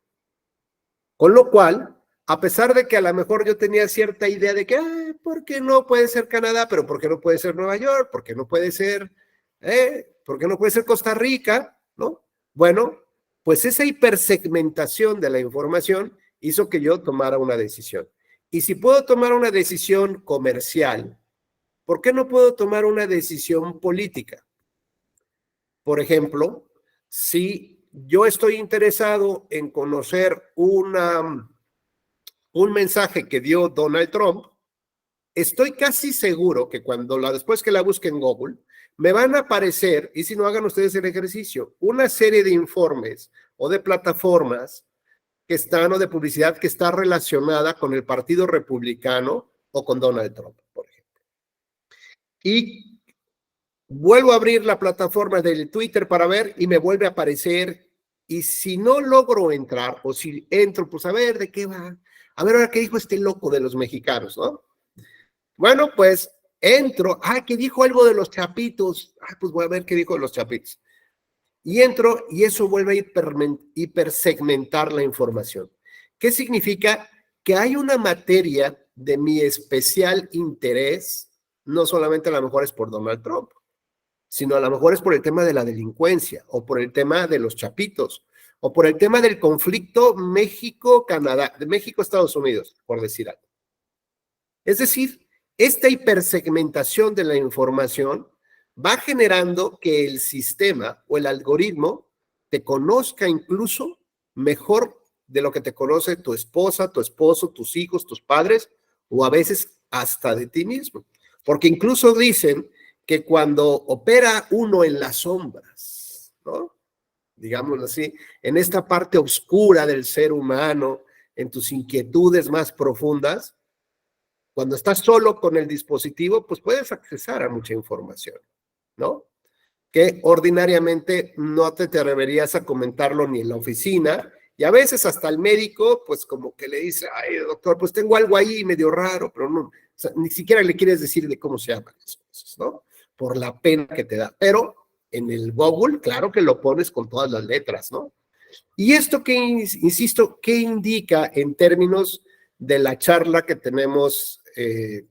Con lo cual, a pesar de que a lo mejor yo tenía cierta idea de que, ¿por qué no puede ser Canadá? Pero ¿por qué no puede ser Nueva York? ¿Por qué no puede ser, ¿por qué no puede ser Costa Rica? ¿No? Bueno, pues esa hipersegmentación de la información hizo que yo tomara una decisión. Y si puedo tomar una decisión comercial, ¿por qué no puedo tomar una decisión política? Por ejemplo, si yo estoy interesado en conocer un mensaje que dio Donald Trump, estoy casi seguro que después que la busque en Google, me van a aparecer, y si no hagan ustedes el ejercicio, una serie de informes o de plataformas que están, o de publicidad que está relacionada con el Partido Republicano o con Donald Trump, por ejemplo. Y vuelvo a abrir la plataforma del Twitter para ver y me vuelve a aparecer. Y si no logro entrar, o si entro, pues a ver de qué va. A ver ahora qué dijo este loco de los mexicanos, ¿no? Bueno, pues entro. Que dijo algo de los chapitos. Pues voy a ver qué dijo de los chapitos. Y entro y eso vuelve a hipersegmentar la información. ¿Qué significa? Que hay una materia de mi especial interés, no solamente a lo mejor es por Donald Trump, sino a lo mejor es por el tema de la delincuencia, o por el tema de los chapitos, o por el tema del conflicto México-Canadá, de México-Estados Unidos, por decir algo. Es decir, esta hipersegmentación de la información va generando que el sistema o el algoritmo te conozca incluso mejor de lo que te conoce tu esposa, tu esposo, tus hijos, tus padres, o a veces hasta de ti mismo. Porque incluso dicen que cuando opera uno en las sombras, ¿no? Digámoslo así, en esta parte oscura del ser humano, en tus inquietudes más profundas, cuando estás solo con el dispositivo, pues puedes accesar a mucha información, ¿no? Que ordinariamente no te atreverías a comentarlo ni en la oficina, y a veces hasta el médico, pues como que le dice, ay, doctor, pues tengo algo ahí medio raro, pero no, o sea, ni siquiera le quieres decir de cómo se llaman las cosas, ¿no? Por la pena que te da. Pero en el Google, claro que lo pones con todas las letras, ¿no? Y esto que, insisto, ¿qué indica en términos de la charla que tenemos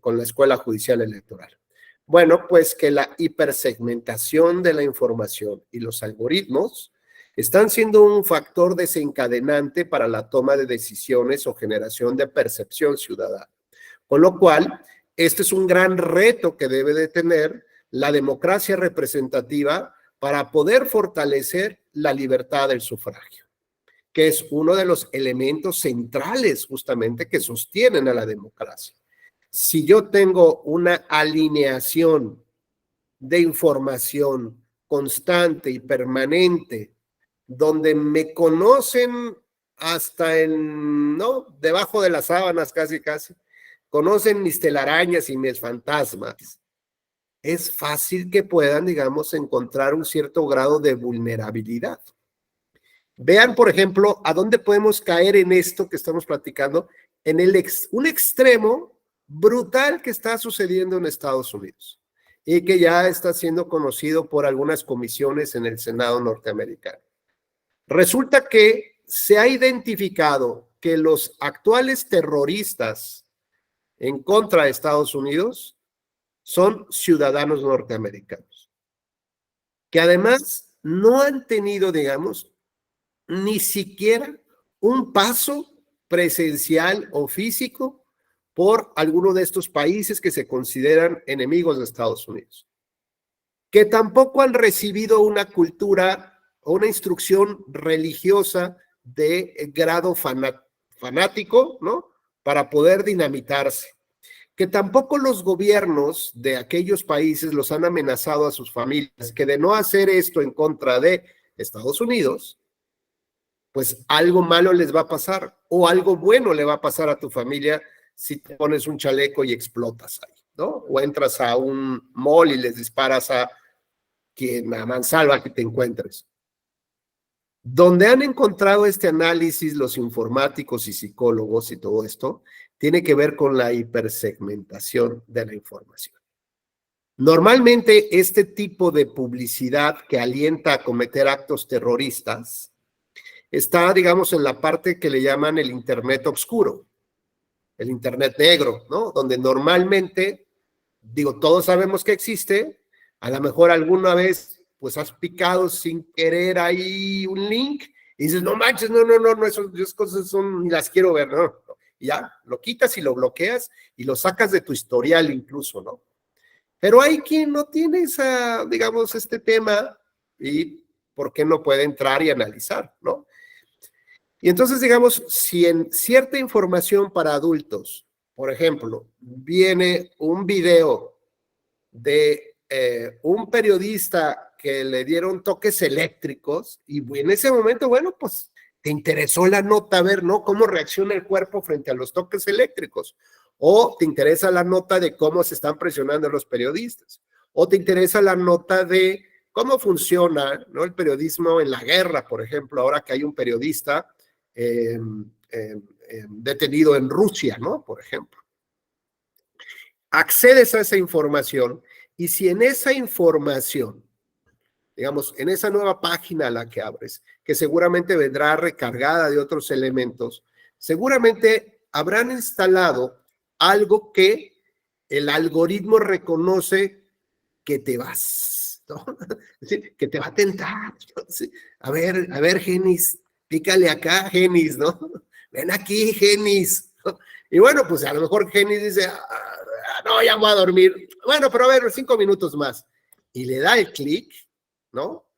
con la Escuela Judicial Electoral? Bueno, pues que la hipersegmentación de la información y los algoritmos están siendo un factor desencadenante para la toma de decisiones o generación de percepción ciudadana. Con lo cual, este es un gran reto que debe de tener la democracia representativa para poder fortalecer la libertad del sufragio, que es uno de los elementos centrales justamente que sostienen a la democracia. Si yo tengo una alineación de información constante y permanente, donde me conocen hasta ¿no? Debajo de las sábanas casi, conocen mis telarañas y mis fantasmas, es fácil que puedan, digamos, encontrar un cierto grado de vulnerabilidad. Vean, por ejemplo, a dónde podemos caer en esto que estamos platicando, en un extremo brutal que está sucediendo en Estados Unidos y que ya está siendo conocido por algunas comisiones en el Senado norteamericano. Resulta que se ha identificado que los actuales terroristas en contra de Estados Unidos son ciudadanos norteamericanos, que además no han tenido, digamos, ni siquiera un paso presencial o físico por alguno de estos países que se consideran enemigos de Estados Unidos, que tampoco han recibido una cultura o una instrucción religiosa de grado fanático, ¿no? Para poder dinamitarse, que tampoco los gobiernos de aquellos países los han amenazado a sus familias, que de no hacer esto en contra de Estados Unidos, pues algo malo les va a pasar o algo bueno le va a pasar a tu familia si te pones un chaleco y explotas ahí, ¿no? O entras a un mall y les disparas a mansalva que te encuentres. Donde han encontrado este análisis los informáticos y psicólogos y todo esto, tiene que ver con la hipersegmentación de la información. Normalmente este tipo de publicidad que alienta a cometer actos terroristas está, digamos, en la parte que le llaman el Internet oscuro, el Internet negro, ¿no? Donde normalmente, digo, todos sabemos que existe, a lo mejor alguna vez pues has picado sin querer ahí un link y dices, no manches, no, esas cosas son, ni las quiero ver, no. Y ya, lo quitas y lo bloqueas y lo sacas de tu historial incluso, ¿no? Pero hay quien no tiene esa, digamos, este tema y ¿por qué no puede entrar y analizar, ¿no? Y entonces, digamos, si en cierta información para adultos, por ejemplo, viene un video de un periodista que le dieron toques eléctricos y en ese momento, bueno, pues te interesó la nota, ver, ¿no? Cómo reacciona el cuerpo frente a los toques eléctricos. O te interesa la nota de cómo se están presionando los periodistas. O te interesa la nota de cómo funciona, ¿no? El periodismo en la guerra, por ejemplo, ahora que hay un periodista detenido en Rusia, ¿no? Por ejemplo. Accedes a esa información y si en esa información, digamos, en esa nueva página a la que abres, que seguramente vendrá recargada de otros elementos, seguramente habrán instalado algo que el algoritmo reconoce que te vas, ¿no? Es decir, que te va a tentar, ¿no? Sí. A ver, Genis, pícale acá, Genis, ¿no? Ven aquí, Genis, ¿no? Y bueno, pues a lo mejor Genis dice, no, ya voy a dormir. Bueno, pero a ver, 5 minutos más. Y le da el clic, ¿no?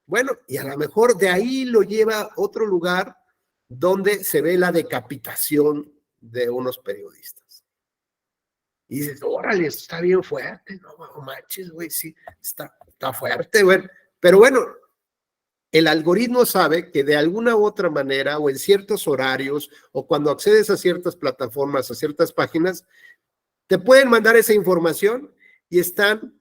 Bueno, y a lo mejor de ahí lo lleva a otro lugar donde se ve la decapitación de unos periodistas. Y dices, órale, esto está bien fuerte, no manches, güey, sí, está fuerte, güey. Pero bueno, el algoritmo sabe que de alguna u otra manera o en ciertos horarios o cuando accedes a ciertas plataformas, a ciertas páginas, te pueden mandar esa información y están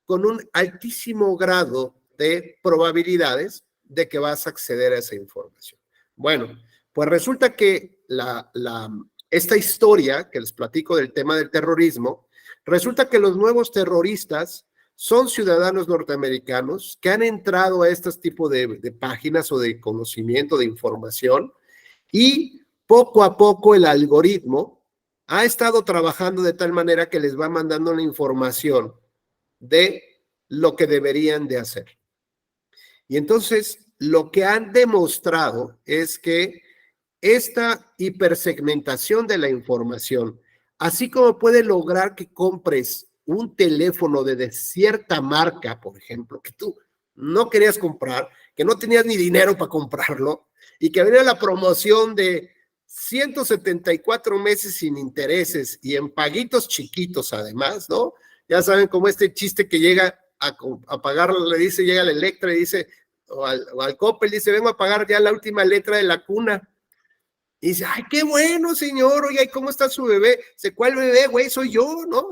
con un altísimo grado de probabilidades de que vas a acceder a esa información. Bueno, pues resulta que esta historia que les platico del tema del terrorismo, resulta que los nuevos terroristas son ciudadanos norteamericanos que han entrado a este tipo de páginas o de conocimiento, de información, y poco a poco el algoritmo ha estado trabajando de tal manera que les va mandando la información de lo que deberían de hacer. Y entonces lo que han demostrado es que esta hipersegmentación de la información, así como puede lograr que compres un teléfono de cierta marca, por ejemplo, que tú no querías comprar, que no tenías ni dinero para comprarlo, y que venía la promoción de 174 meses sin intereses y en paguitos chiquitos además, ¿no? Ya saben, como este chiste que llega a pagar, le dice, llega al Electra y dice, o al Coppel, dice, vengo a pagar ya la última letra de la cuna. Y dice, ay, qué bueno, señor, oye, ¿cómo está su bebé? Dice, ¿cuál bebé, güey? Soy yo, ¿no?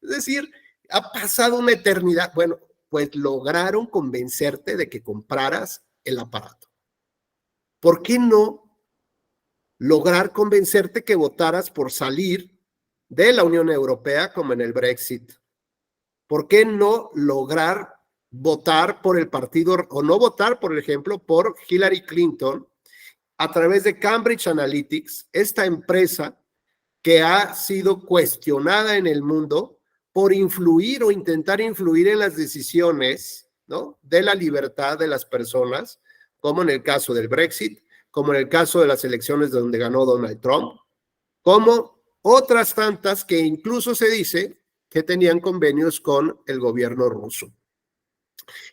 Es decir, ha pasado una eternidad. Bueno, pues lograron convencerte de que compraras el aparato. ¿Por qué no lograr convencerte que votaras por salir de la Unión Europea como en el Brexit? ¿Por qué no lograr votar por el partido o no votar, por ejemplo, por Hillary Clinton a través de Cambridge Analytics, esta empresa que ha sido cuestionada en el mundo por influir o intentar influir en las decisiones, ¿no?, de la libertad de las personas, como en el caso del Brexit, como en el caso de las elecciones donde ganó Donald Trump, como otras tantas que incluso se dice que tenían convenios con el gobierno ruso.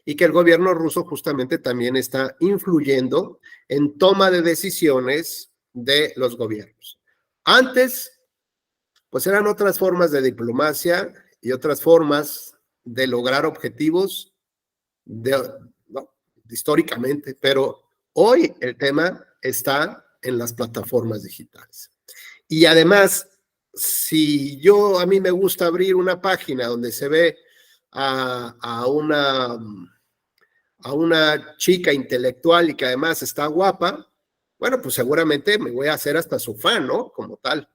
Y que el gobierno ruso justamente también está influyendo en toma de decisiones de los gobiernos. Antes, pues eran otras formas de diplomacia y otras formas de lograr objetivos históricamente, pero hoy el tema está en las plataformas digitales. Y además, si a mí me gusta abrir una página donde se ve a una chica intelectual y que además está guapa, bueno, pues seguramente me voy a hacer hasta su fan, ¿no? Como tal.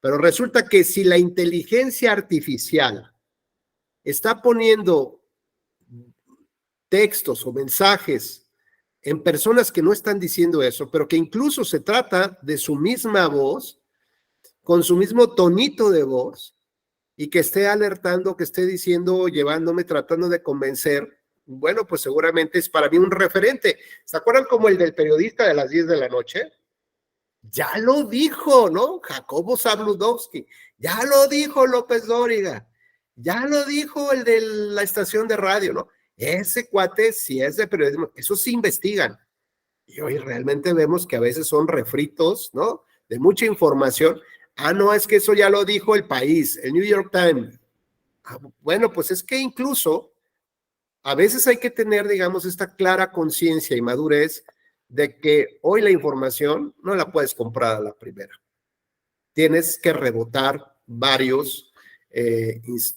Pero resulta que si la inteligencia artificial está poniendo textos o mensajes en personas que no están diciendo eso, pero que incluso se trata de su misma voz, con su mismo tonito de voz, y que esté alertando, que esté diciendo, llevándome, tratando de convencer, bueno, pues seguramente es para mí un referente. ¿Se acuerdan como el del periodista de las 10 de la noche? Ya lo dijo, ¿no? Jacobo Zabludovsky, ya lo dijo López Dóriga, ya lo dijo el de la estación de radio, ¿no? Ese cuate, si es de periodismo, eso sí investigan. Y hoy realmente vemos que a veces son refritos, ¿no? De mucha información. Ah, no, es que eso ya lo dijo El País, el New York Times. Ah, bueno, pues es que incluso a veces hay que tener, digamos, esta clara conciencia y madurez de que hoy la información no la puedes comprar a la primera. Tienes que rebotar varios,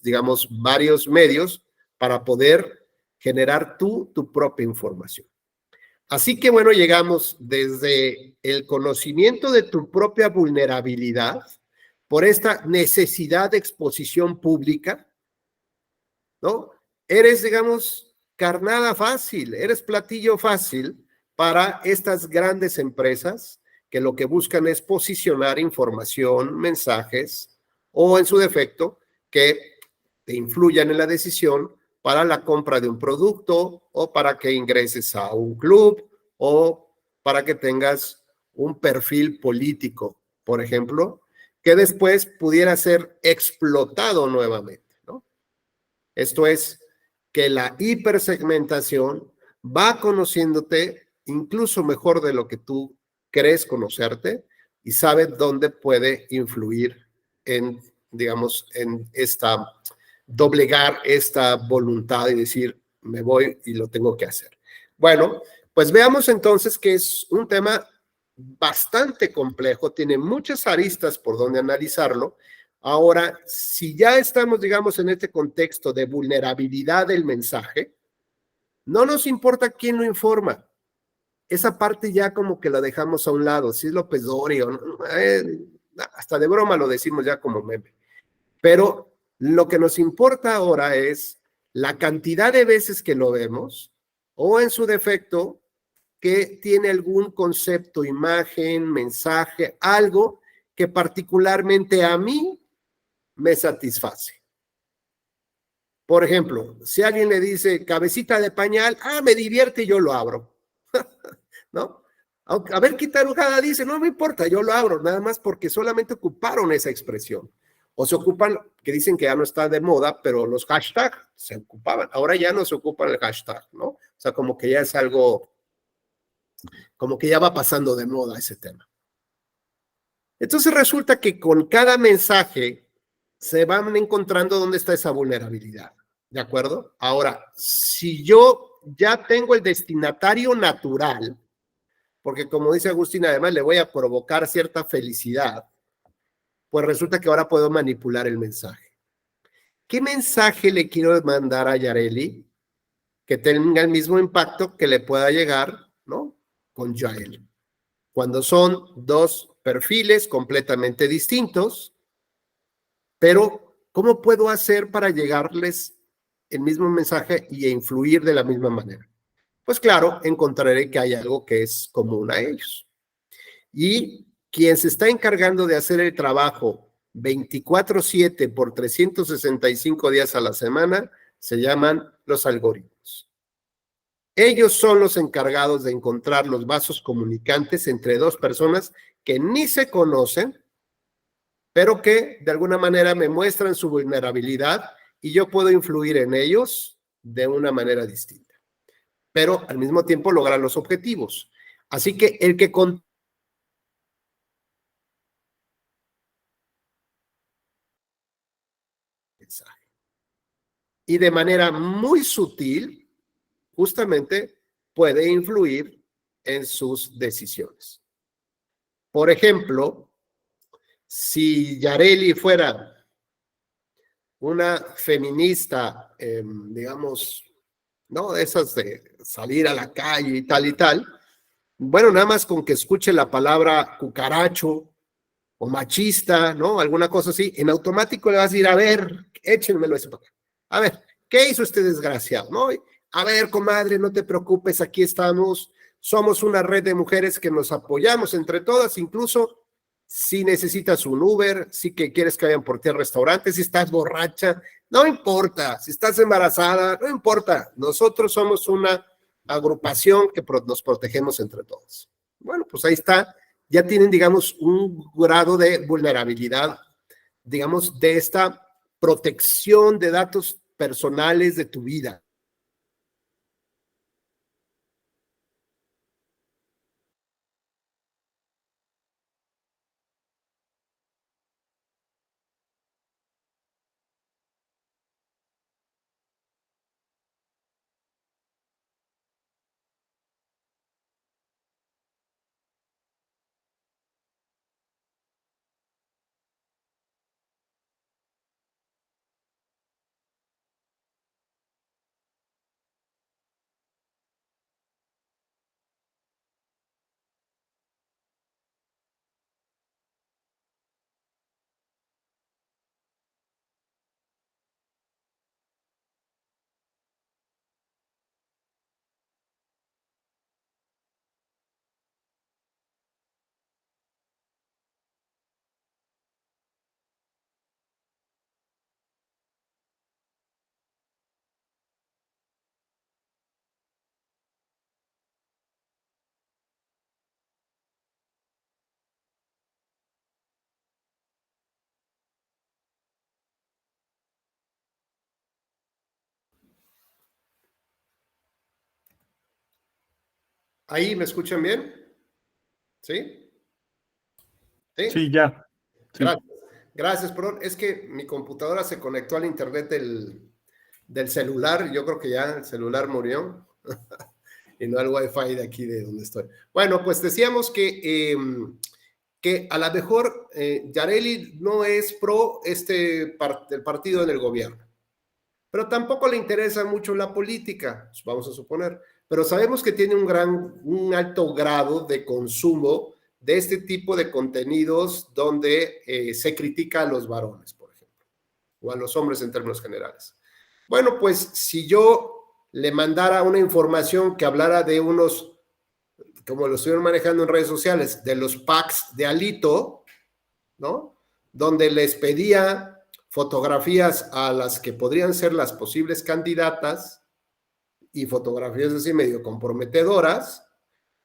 digamos, varios medios para poder generar tu propia información. Así que bueno, llegamos desde el conocimiento de tu propia vulnerabilidad por esta necesidad de exposición pública, ¿no? Eres, digamos, carnada fácil, eres platillo fácil para estas grandes empresas que lo que buscan es posicionar información, mensajes o en su defecto que te influyan en la decisión para la compra de un producto o para que ingreses a un club o para que tengas un perfil político, por ejemplo, que después pudiera ser explotado nuevamente, ¿no? Esto es que la hipersegmentación va conociéndote incluso mejor de lo que tú crees conocerte y sabe dónde puede influir en, digamos, en doblegar esta voluntad y decir, me voy y lo tengo que hacer. Bueno, pues veamos entonces que es un tema bastante complejo, tiene muchas aristas por donde analizarlo. Ahora, si ya estamos, digamos, en este contexto de vulnerabilidad del mensaje, no nos importa quién lo informa. Esa parte ya como que la dejamos a un lado. Si es López Dóriga, hasta de broma lo decimos ya como meme. Pero lo que nos importa ahora es la cantidad de veces que lo vemos o en su defecto que tiene algún concepto, imagen, mensaje, algo que particularmente a mí me satisface. Por ejemplo, si alguien le dice cabecita de pañal, me divierte y yo lo abro. ¿No? A ver qué tarugada dice, no me importa, yo lo abro, nada más porque solamente ocuparon esa expresión. O se ocupan, que dicen que ya no está de moda, pero los hashtags se ocupaban. Ahora ya no se ocupan el hashtag, ¿no? O sea, como que ya es algo, como que ya va pasando de moda ese tema. Entonces resulta que con cada mensaje se van encontrando dónde está esa vulnerabilidad, ¿de acuerdo? Ahora, si yo ya tengo el destinatario natural, porque como dice Agustín, además le voy a provocar cierta felicidad, pues resulta que ahora puedo manipular el mensaje. ¿Qué mensaje le quiero mandar a Yareli que tenga el mismo impacto que le pueda llegar, ¿no? Con Yael. Cuando son dos perfiles completamente distintos, pero ¿cómo puedo hacer para llegarles el mismo mensaje y influir de la misma manera? Pues claro, encontraré que hay algo que es común a ellos. Y quien se está encargando de hacer el trabajo 24/7 por 365 días a la semana se llaman los algoritmos. Ellos son los encargados de encontrar los vasos comunicantes entre dos personas que ni se conocen, pero que de alguna manera me muestran su vulnerabilidad y yo puedo influir en ellos de una manera distinta. Pero al mismo tiempo lograr los objetivos. Así que el que y de manera muy sutil, justamente puede influir en sus decisiones. Por ejemplo, si Yareli fuera una feminista, digamos, ¿no? Esas de salir a la calle y tal, bueno, nada más con que escuche la palabra cucaracho o machista, ¿no? Alguna cosa así, en automático le vas a decir, a ver, échenmelo eso para acá. A ver, ¿qué hizo este desgraciado? ¿No? A ver, comadre, no te preocupes, aquí estamos. Somos una red de mujeres que nos apoyamos entre todas, incluso si necesitas un Uber, si que quieres que vayan por ti al restaurante, si estás borracha, no importa, si estás embarazada, no importa. Nosotros somos una agrupación que nos protegemos entre todos. Bueno, pues ahí está. Ya tienen, digamos, un grado de vulnerabilidad, digamos, de esta protección de datos personales de tu vida. ¿Ahí me escuchan bien? ¿Sí? ¿Sí? Sí, ya. Sí. Gracias. Gracias, perdón. Es que mi computadora se conectó al internet del celular. Yo creo que ya el celular murió y no al wifi de aquí de donde estoy. Bueno, pues decíamos que a lo mejor Yareli no es pro el partido en el gobierno, pero tampoco le interesa mucho la política, vamos a suponer. Pero sabemos que tiene un alto grado de consumo de este tipo de contenidos donde se critica a los varones, por ejemplo, o a los hombres en términos generales. Bueno, pues si yo le mandara una información que hablara de unos, como lo estuvieron manejando en redes sociales, de los packs de Alito, ¿no? Donde les pedía fotografías a las que podrían ser las posibles candidatas y fotografías así medio comprometedoras.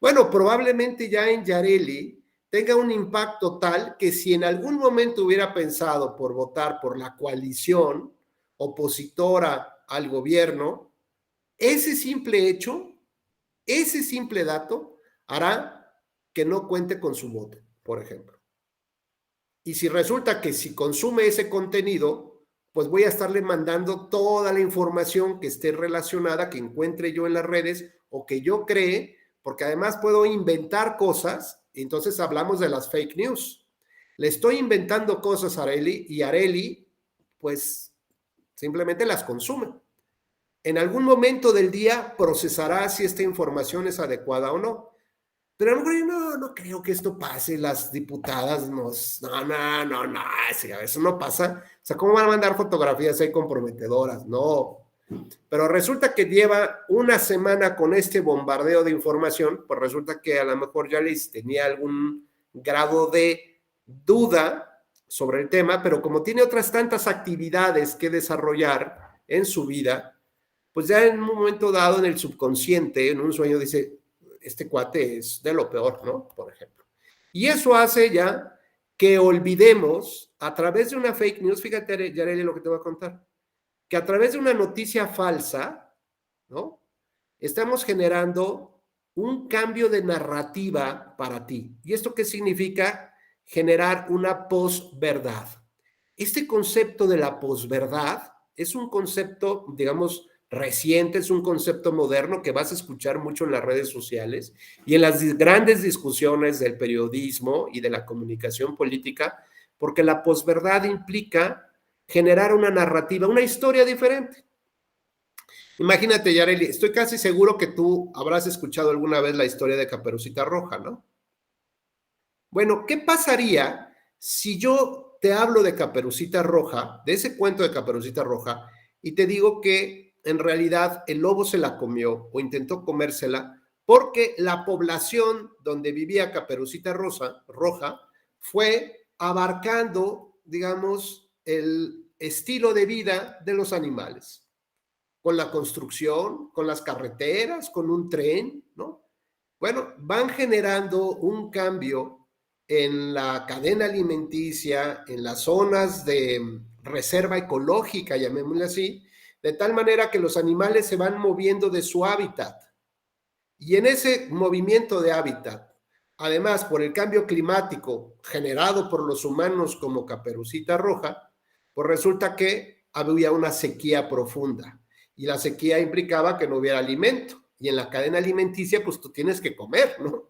Bueno, probablemente ya en Yareli tenga un impacto tal que si en algún momento hubiera pensado por votar por la coalición opositora al gobierno, ese simple hecho, ese simple dato hará que no cuente con su voto, por ejemplo. Y si resulta que si consume ese contenido, pues voy a estarle mandando toda la información que esté relacionada, que encuentre yo en las redes o que yo cree, porque además puedo inventar cosas, y entonces hablamos de las fake news. Le estoy inventando cosas a Areli y Areli, pues simplemente las consume. En algún momento del día procesará si esta información es adecuada o no. Pero a lo mejor no creo que esto pase, las diputadas no, eso no pasa. O sea, ¿cómo van a mandar fotografías ahí comprometedoras? No. Pero resulta que lleva una semana con este bombardeo de información, pues resulta que a lo mejor ya les tenía algún grado de duda sobre el tema, pero como tiene otras tantas actividades que desarrollar en su vida, pues ya en un momento dado en el subconsciente, en un sueño dice, este cuate es de lo peor, ¿no? Por ejemplo. Y eso hace ya que olvidemos a través de una fake news, fíjate, Yareli, lo que te voy a contar, que a través de una noticia falsa, ¿no? Estamos generando un cambio de narrativa para ti. ¿Y esto qué significa? Generar una posverdad. Este concepto de la posverdad es un concepto, digamos, reciente, es un concepto moderno que vas a escuchar mucho en las redes sociales y en las grandes discusiones del periodismo y de la comunicación política, porque la posverdad implica generar una narrativa, una historia diferente. Imagínate, Yareli, estoy casi seguro que tú habrás escuchado alguna vez la historia de Caperucita Roja, ¿no? Bueno, ¿qué pasaría si yo te hablo de Caperucita Roja, de ese cuento de Caperucita Roja, y te digo que en realidad el lobo se la comió o intentó comérsela porque la población donde vivía Caperucita Roja fue abarcando, digamos, el estilo de vida de los animales, con la construcción, con las carreteras, con un tren, ¿no? Bueno, van generando un cambio en la cadena alimenticia, en las zonas de reserva ecológica, llamémosle así, de tal manera que los animales se van moviendo de su hábitat. Y en ese movimiento de hábitat, además por el cambio climático generado por los humanos como Caperucita Roja, pues resulta que había una sequía profunda. Y la sequía implicaba que no hubiera alimento. Y en la cadena alimenticia, pues tú tienes que comer, ¿no?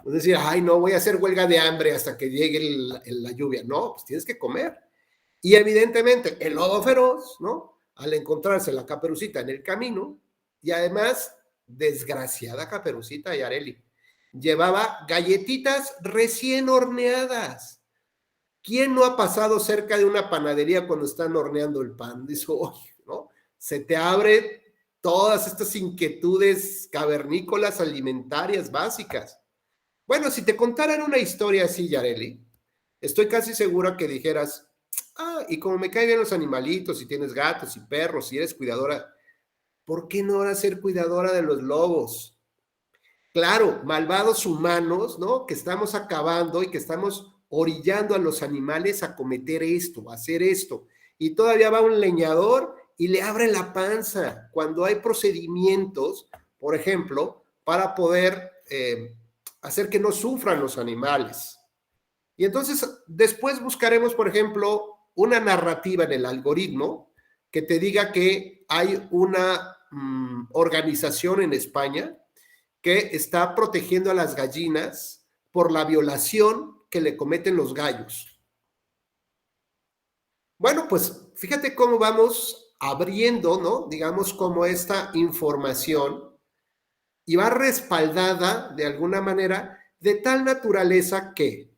Es decir, ay, no, voy a hacer huelga de hambre hasta que llegue la lluvia. No, pues tienes que comer. Y evidentemente, el lobo feroz, ¿no? Al encontrarse la Caperucita en el camino, y además, desgraciada Caperucita y Arely, llevaba galletitas recién horneadas. ¿Quién no ha pasado cerca de una panadería cuando están horneando el pan? Dice, oye, ¿no? Se te abre todas estas inquietudes cavernícolas alimentarias básicas. Bueno, si te contaran una historia así, Yareli, estoy casi segura que dijeras, ah, y como me caen bien los animalitos, si tienes gatos y perros, si eres cuidadora, ¿por qué no ahora ser cuidadora de los lobos? Claro, malvados humanos, ¿no? Que estamos acabando y que estamos orillando a los animales a cometer esto, a hacer esto. Y todavía va un leñador y le abre la panza cuando hay procedimientos, por ejemplo, para poder hacer que no sufran los animales. Y entonces después buscaremos, por ejemplo, una narrativa en el algoritmo que te diga que hay una organización en España que está protegiendo a las gallinas por la violación que le cometen los gallos. Bueno, pues fíjate cómo vamos abriendo, ¿no? Digamos, como esta información y va respaldada de alguna manera de tal naturaleza que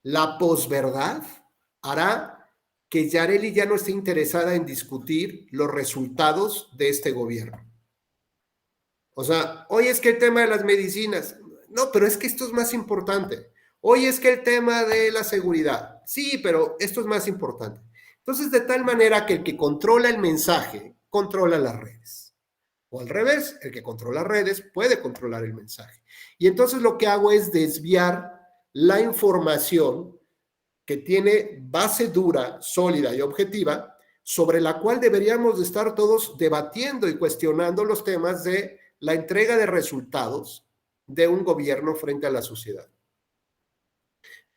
la posverdad hará que Yareli ya no esté interesada en discutir los resultados de este gobierno. O sea, hoy es que el tema de las medicinas, no, pero es que esto es más importante. Hoy es que el tema de la seguridad, sí, pero esto es más importante. Entonces, de tal manera que el que controla el mensaje, controla las redes. O al revés, el que controla redes puede controlar el mensaje. Y entonces lo que hago es desviar la información que tiene base dura, sólida y objetiva, sobre la cual deberíamos de estar todos debatiendo y cuestionando los temas de la entrega de resultados de un gobierno frente a la sociedad.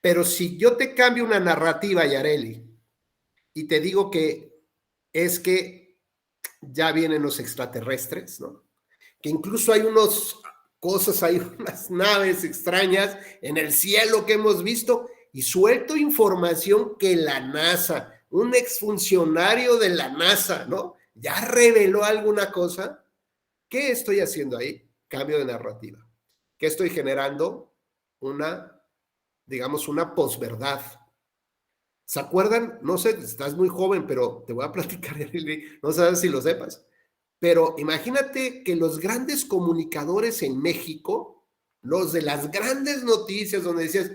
Pero si yo te cambio una narrativa, Yareli, y te digo que es que ya vienen los extraterrestres, ¿no? Que incluso hay unas cosas, hay unas naves extrañas en el cielo que hemos visto, y suelto información que la NASA, un exfuncionario de la NASA, ¿no? Ya reveló alguna cosa. ¿Qué estoy haciendo ahí? Cambio de narrativa. ¿Qué estoy generando? Digamos, una posverdad. ¿Se acuerdan? No sé, estás muy joven, pero te voy a platicar, no sabes si lo sepas. Pero imagínate que los grandes comunicadores en México, los de las grandes noticias donde decías,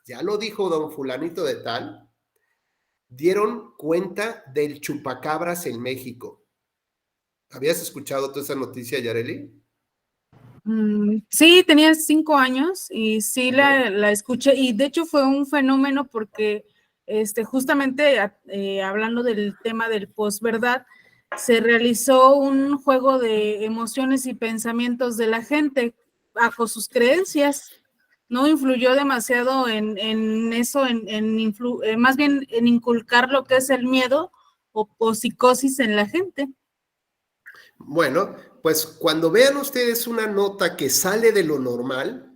ya lo dijo don fulanito de tal, dieron cuenta del chupacabras en México. ¿Habías escuchado toda esa noticia, Yareli? Sí, tenía 5 años y sí la escuché, y de hecho fue un fenómeno porque justamente hablando del tema del posverdad, se realizó un juego de emociones y pensamientos de la gente bajo sus creencias. No influyó demasiado en eso, más bien en inculcar lo que es el miedo o psicosis en la gente. Bueno, pues cuando vean ustedes una nota que sale de lo normal,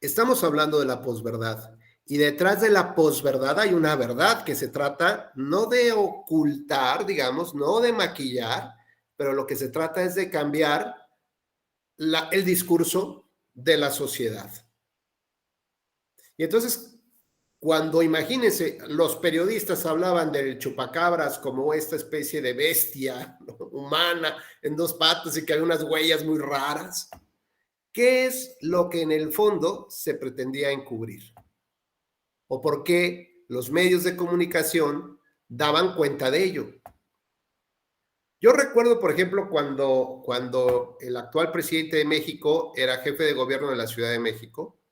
estamos hablando de la posverdad. Y detrás de la posverdad hay una verdad que se trata no de ocultar, digamos, no de maquillar, pero lo que se trata es de cambiar el discurso de la sociedad. Y entonces, cuando, imagínense, los periodistas hablaban del chupacabras como esta especie de bestia, ¿no?, humana en dos patas y que había unas huellas muy raras, ¿qué es lo que en el fondo se pretendía encubrir? ¿O por qué los medios de comunicación daban cuenta de ello? Yo recuerdo, por ejemplo, cuando el actual presidente de México era jefe de gobierno de la Ciudad de México,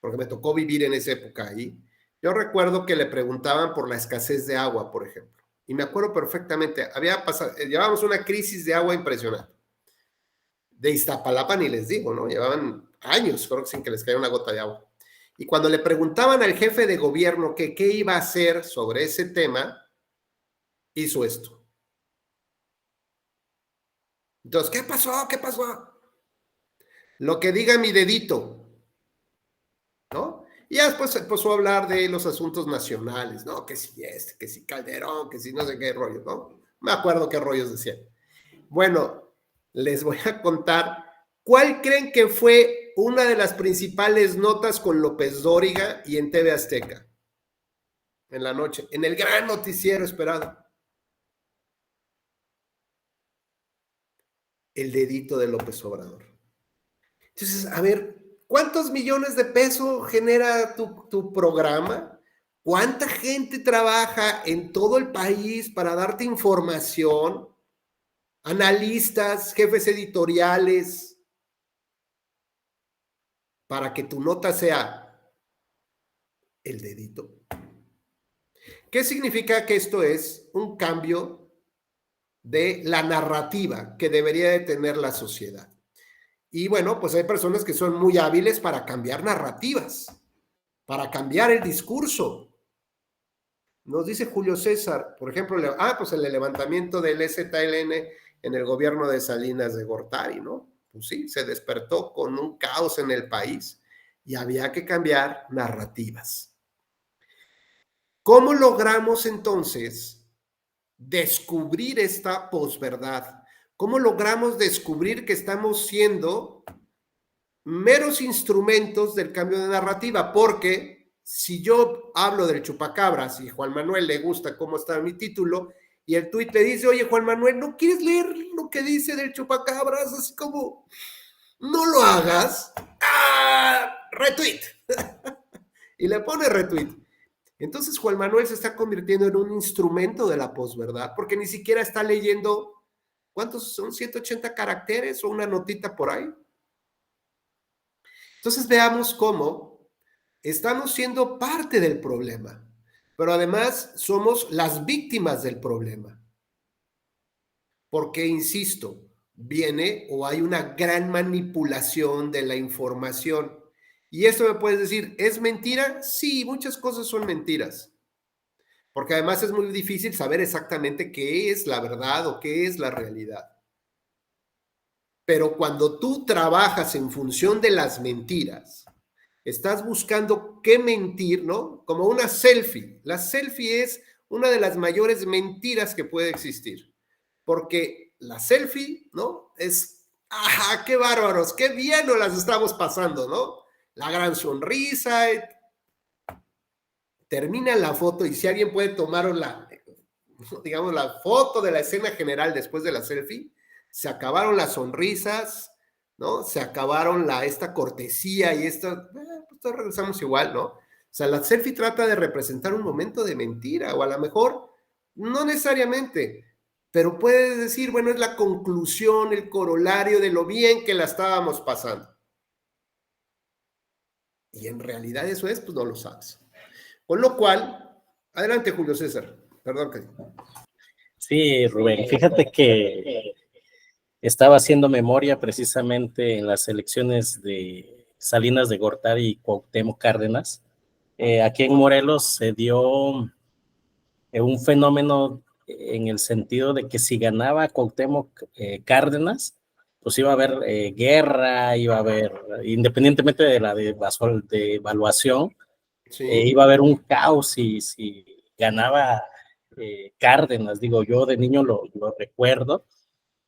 porque me tocó vivir en esa época ahí. Yo recuerdo que le preguntaban por la escasez de agua, por ejemplo. Y me acuerdo perfectamente, llevábamos una crisis de agua impresionante. De Iztapalapa ni les digo, ¿no? Llevaban años, creo que sin que les cayera una gota de agua. Y cuando le preguntaban al jefe de gobierno que qué iba a hacer sobre ese tema, hizo esto. Entonces, ¿qué pasó? ¿Qué pasó? Lo que diga mi dedito, ¿no? Y ya después se empezó a hablar de los asuntos nacionales, ¿no? Que si que si Calderón, que si no sé qué rollo, ¿no? Me acuerdo qué rollos decían. Bueno, les voy a contar cuál creen que fue una de las principales notas con López Dóriga y en TV Azteca en la noche, en el gran noticiero esperado. El dedito de López Obrador. Entonces, a ver, ¿cuántos millones de pesos genera tu programa? ¿Cuánta gente trabaja en todo el país para darte información? Analistas, jefes editoriales, para que tu nota sea el dedito. ¿Qué significa? Que esto es un cambio de la narrativa que debería de tener la sociedad. Y bueno, pues hay personas que son muy hábiles para cambiar narrativas, para cambiar el discurso. Nos dice Julio César, por ejemplo, pues el levantamiento del EZLN en el gobierno de Salinas de Gortari, ¿no? Pues sí, se despertó con un caos en el país y había que cambiar narrativas. ¿Cómo logramos entonces descubrir esta posverdad? ¿Cómo logramos descubrir que estamos siendo meros instrumentos del cambio de narrativa? Porque si yo hablo del chupacabras y Juan Manuel le gusta cómo está mi título y el tuit le dice, oye, Juan Manuel, ¿no quieres leer lo que dice del chupacabras? Así como, no lo hagas. Retweet. Y le pone retweet. Entonces Juan Manuel se está convirtiendo en un instrumento de la posverdad, porque ni siquiera está leyendo, ¿cuántos son? 180 caracteres o una notita por ahí. Entonces veamos cómo estamos siendo parte del problema, pero además somos las víctimas del problema. Porque, insisto, viene o hay una gran manipulación de la información. Y esto me puedes decir, ¿es mentira? Sí, muchas cosas son mentiras. Porque además es muy difícil saber exactamente qué es la verdad o qué es la realidad. Pero cuando tú trabajas en función de las mentiras, estás buscando qué mentir, ¿no? Como una selfie. La selfie es una de las mayores mentiras que puede existir. Porque la selfie, ¿no? Es, ¡ajá, qué bárbaros! ¡Qué bien nos las estamos pasando!, ¿no? La gran sonrisa. Termina la foto y si alguien puede tomar digamos, la foto de la escena general después de la selfie, se acabaron las sonrisas, ¿no? Se acabaron esta cortesía y pues todos regresamos igual, ¿no? O sea, la selfie trata de representar un momento de mentira, o a lo mejor no necesariamente, pero puedes decir, bueno, es la conclusión, el corolario de lo bien que la estábamos pasando. Y en realidad eso es, pues no lo sabes. Con lo cual, adelante, Julio César. Perdón, que... Sí, Rubén, fíjate que estaba haciendo memoria precisamente en las elecciones de Salinas de Gortari y Cuauhtémoc Cárdenas. Aquí en Morelos se dio un fenómeno en el sentido de que si ganaba Cuauhtémoc Cárdenas, pues iba a haber guerra, iba a haber, independientemente de la devaluación, sí. Iba a haber un caos si ganaba Cárdenas. Digo, yo de niño lo recuerdo,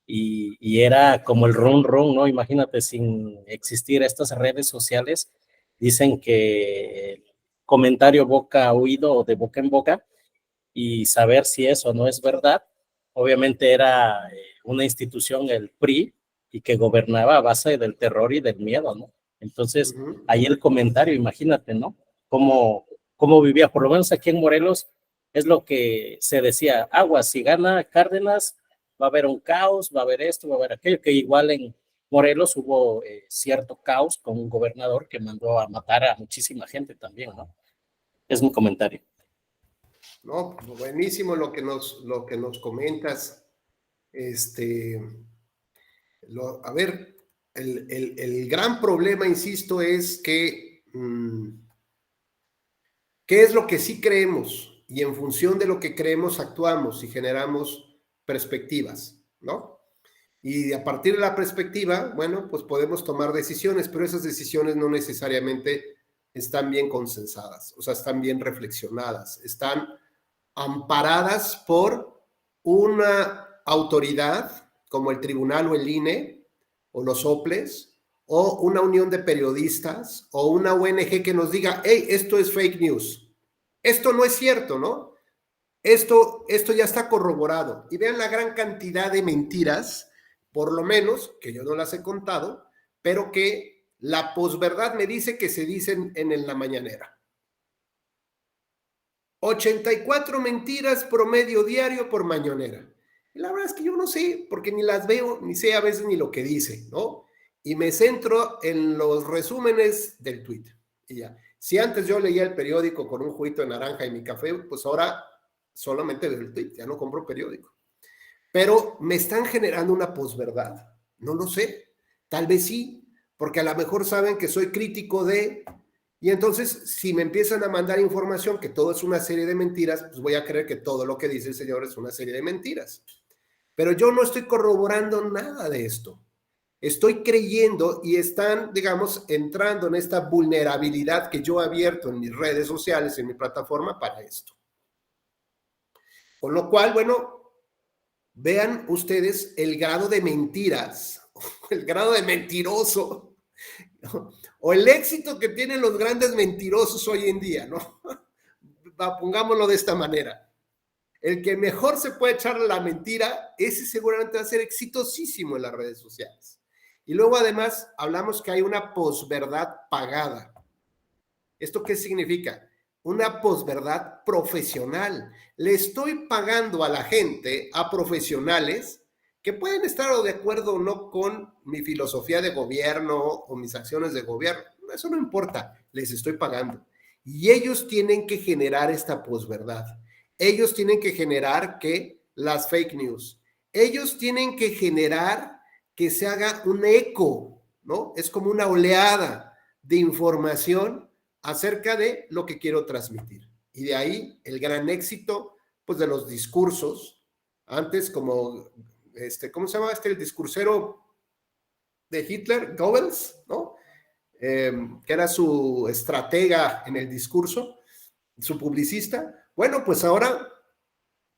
y era como el run, ¿no? Imagínate, sin existir estas redes sociales, dicen que comentario boca a oído o de boca en boca y saber si eso no es verdad. Obviamente era una institución, el PRI, y que gobernaba a base del terror y del miedo, ¿no? Entonces, ahí el comentario, imagínate, ¿no? Cómo vivía, por lo menos aquí en Morelos, es lo que se decía, aguas, si gana Cárdenas, va a haber un caos, va a haber esto, va a haber aquello, que igual en Morelos hubo cierto caos con un gobernador que mandó a matar a muchísima gente también, ¿no? Es mi comentario. No, buenísimo lo que nos comentas. A ver, el gran problema, insisto, es que ¿qué es lo que sí creemos? Y en función de lo que creemos actuamos y generamos perspectivas, ¿no? Y a partir de la perspectiva, bueno, pues podemos tomar decisiones, pero esas decisiones no necesariamente están bien consensadas, o sea, están bien reflexionadas, están amparadas por una autoridad como el tribunal o el INE o los OPLES o una unión de periodistas o una ONG que nos diga, hey, esto es fake news, esto no es cierto, ¿no? Esto ya está corroborado. Y vean la gran cantidad de mentiras, por lo menos, que yo no las he contado, pero que la posverdad me dice que se dicen en la mañanera. 84 mentiras promedio diario por mañanera. Y la verdad es que yo no sé, porque ni las veo, ni sé a veces ni lo que dice, ¿no? Y me centro en los resúmenes del tweet. Y ya. Si antes yo leía el periódico con un juguito de naranja y mi café, pues ahora solamente veo el tweet, ya no compro periódico. Pero me están generando una posverdad. No lo sé. Tal vez sí, porque a lo mejor saben que soy crítico de... Y entonces, si me empiezan a mandar información que todo es una serie de mentiras, pues voy a creer que todo lo que dice el señor es una serie de mentiras. Pero yo no estoy corroborando nada de esto. Estoy creyendo y están, digamos, entrando en esta vulnerabilidad que yo he abierto en mis redes sociales, en mi plataforma para esto. Con lo cual, bueno, vean ustedes el grado de mentiras, el grado de mentiroso, ¿no? O el éxito que tienen los grandes mentirosos hoy en día, ¿no? Pongámoslo de esta manera. El que mejor se puede echar la mentira, ese seguramente va a ser exitosísimo en las redes sociales. Y luego además hablamos que hay una posverdad pagada. ¿Esto qué significa? Una posverdad profesional. Le estoy pagando a la gente, a profesionales, que pueden estar de acuerdo o no con mi filosofía de gobierno o mis acciones de gobierno. Eso no importa, les estoy pagando. Y ellos tienen que generar esta posverdad. Ellos tienen que generar que las fake news. Ellos tienen que generar que se haga un eco, ¿no? Es como una oleada de información acerca de lo que quiero transmitir. Y de ahí el gran éxito, pues, de los discursos. Antes, como, ¿cómo se llama el discursero de Hitler? Goebbels, ¿no? Que era su estratega en el discurso, su publicista. Bueno, pues ahora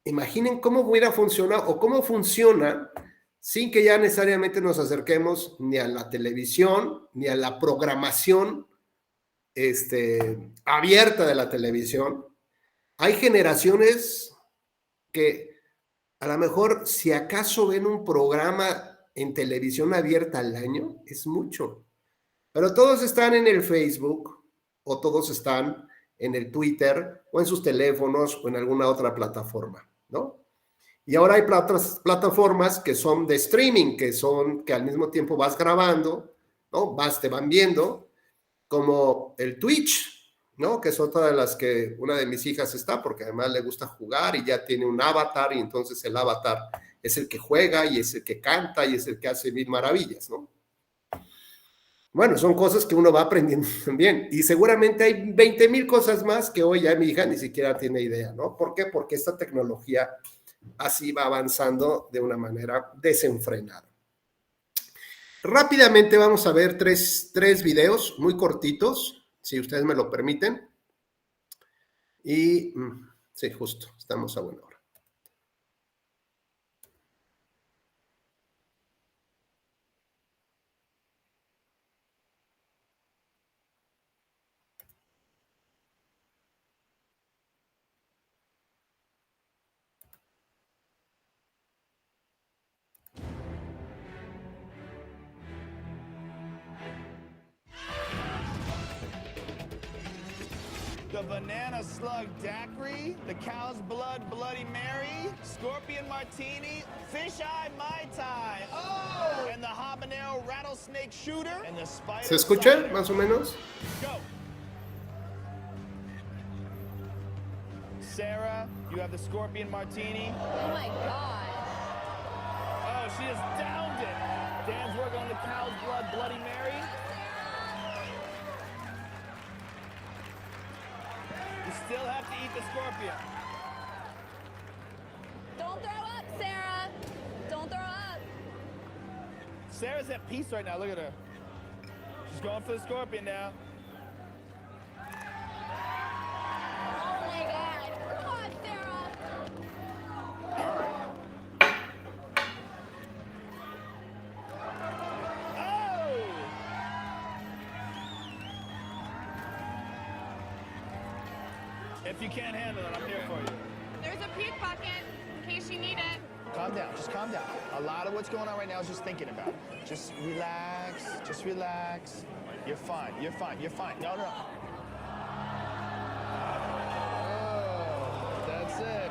imaginen cómo hubiera funcionado o cómo funciona sin que ya necesariamente nos acerquemos ni a la televisión, ni a la programación abierta de la televisión. Hay generaciones que a lo mejor, si acaso ven un programa en televisión abierta al año, es mucho. Pero todos están en el Facebook o todos están en el Twitter o en sus teléfonos o en alguna otra plataforma, ¿no? Y ahora hay otras plataformas que son de streaming, que al mismo tiempo vas grabando, ¿no? Te van viendo, como el Twitch, ¿no? Que es otra de las que una de mis hijas está, porque además le gusta jugar y ya tiene un avatar, y entonces el avatar es el que juega y es el que canta y es el que hace mil maravillas, ¿no? Bueno, son cosas que uno va aprendiendo también. Y seguramente hay 20,000 cosas más que hoy ya mi hija ni siquiera tiene idea, ¿no? ¿Por qué? Porque esta tecnología así va avanzando de una manera desenfrenada. Rápidamente vamos a ver tres videos muy cortitos, si ustedes me lo permiten. Y sí, justo, estamos a buena hora. the banana slug daiquiri, the cow's blood Bloody Mary, scorpion martini, fisheye Mai Tai, oh, and the habanero rattlesnake shooter, and the spider. ¿Se escucha más o menos? Go. Sarah, you have the scorpion martini. Oh my God. Oh, she just downed it. Dan's working on the cow's blood Bloody Mary. You still have to eat the scorpion. Don't throw up, Sarah. Don't throw up. Sarah's at peace right now. Look at her. She's going for the scorpion now. Oh my God. Come on, Sarah. Oh! If you can't handle it, I'm here for you. There's a pickpocket in case you need it. Calm down, just calm down. A lot of what's going on right now is just thinking about it. Just relax, just relax. You're fine, you're fine, you're fine. No, no, no. Oh, that's it.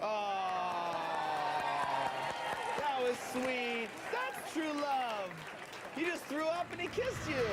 Oh, that was sweet. That's true love. He just threw up and he kissed you.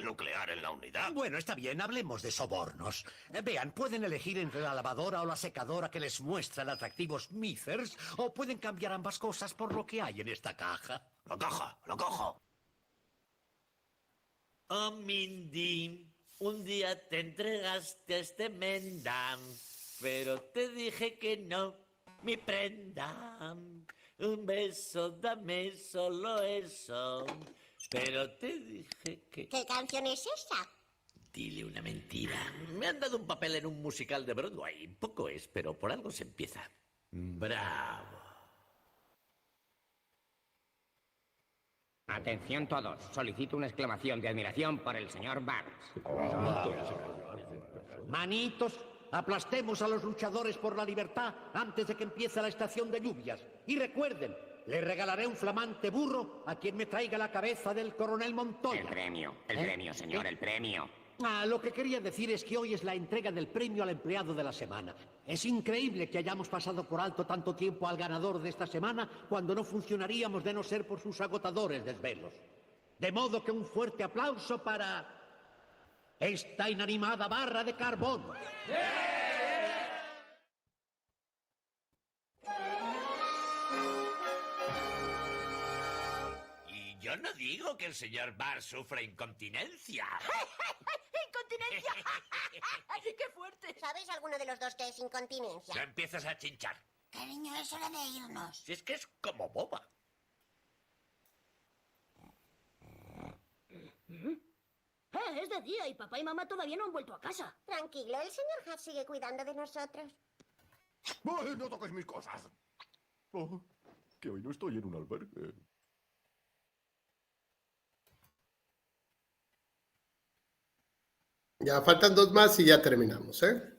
Nuclear en la unidad. Bueno, está bien, hablemos de sobornos. Vean, pueden elegir entre la lavadora o la secadora que les muestran atractivos Smithers, o pueden cambiar ambas cosas por lo que hay en esta caja. ¡La caja! ¡La caja! Oh, Mindy, un día te entregaste a este menda, pero te dije que no, mi prenda. Un beso, dame solo eso. Pero te dije que... ¿Qué canción es esa? Dile una mentira. Me han dado un papel en un musical de Broadway. Poco es, pero por algo se empieza. Bravo. Atención todos. Solicito una exclamación de admiración por el señor Barnes. Manitos, aplastemos a los luchadores por la libertad antes de que empiece la estación de lluvias. Y recuerden, le regalaré un flamante burro a quien me traiga la cabeza del coronel Montoya. El premio, señor, el premio. Lo que quería decir es que hoy es la entrega del premio al empleado de la semana. Es increíble que hayamos pasado por alto tanto tiempo al ganador de esta semana cuando no funcionaríamos de no ser por sus agotadores desvelos. De modo que un fuerte aplauso para esta inanimada barra de carbón. Yo no digo que el señor Barr sufra incontinencia. ¡Incontinencia! ¡Qué fuerte! ¿Sabes alguno de los dos que es incontinencia? Ya empiezas a chinchar. Cariño, es hora de irnos. Si es que es como boba. Es de día y papá y mamá todavía no han vuelto a casa. Tranquilo, el señor Hart sigue cuidando de nosotros. No toques mis cosas. Oh, que hoy no estoy en un albergue. Ya faltan 2 más y ya terminamos, ¿eh?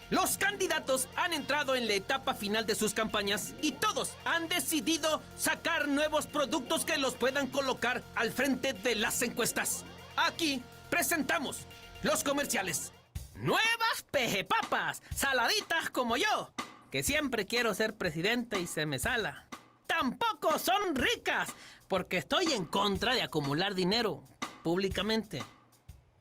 Los candidatos han entrado en la etapa final de sus campañas y todos han decidido sacar nuevos productos que los puedan colocar al frente de las encuestas. Aquí presentamos los comerciales. Nuevas pejepapas, saladitas como yo, que siempre quiero ser presidente y se me sala. tampoco son ricas, porque estoy en contra de acumular dinero públicamente.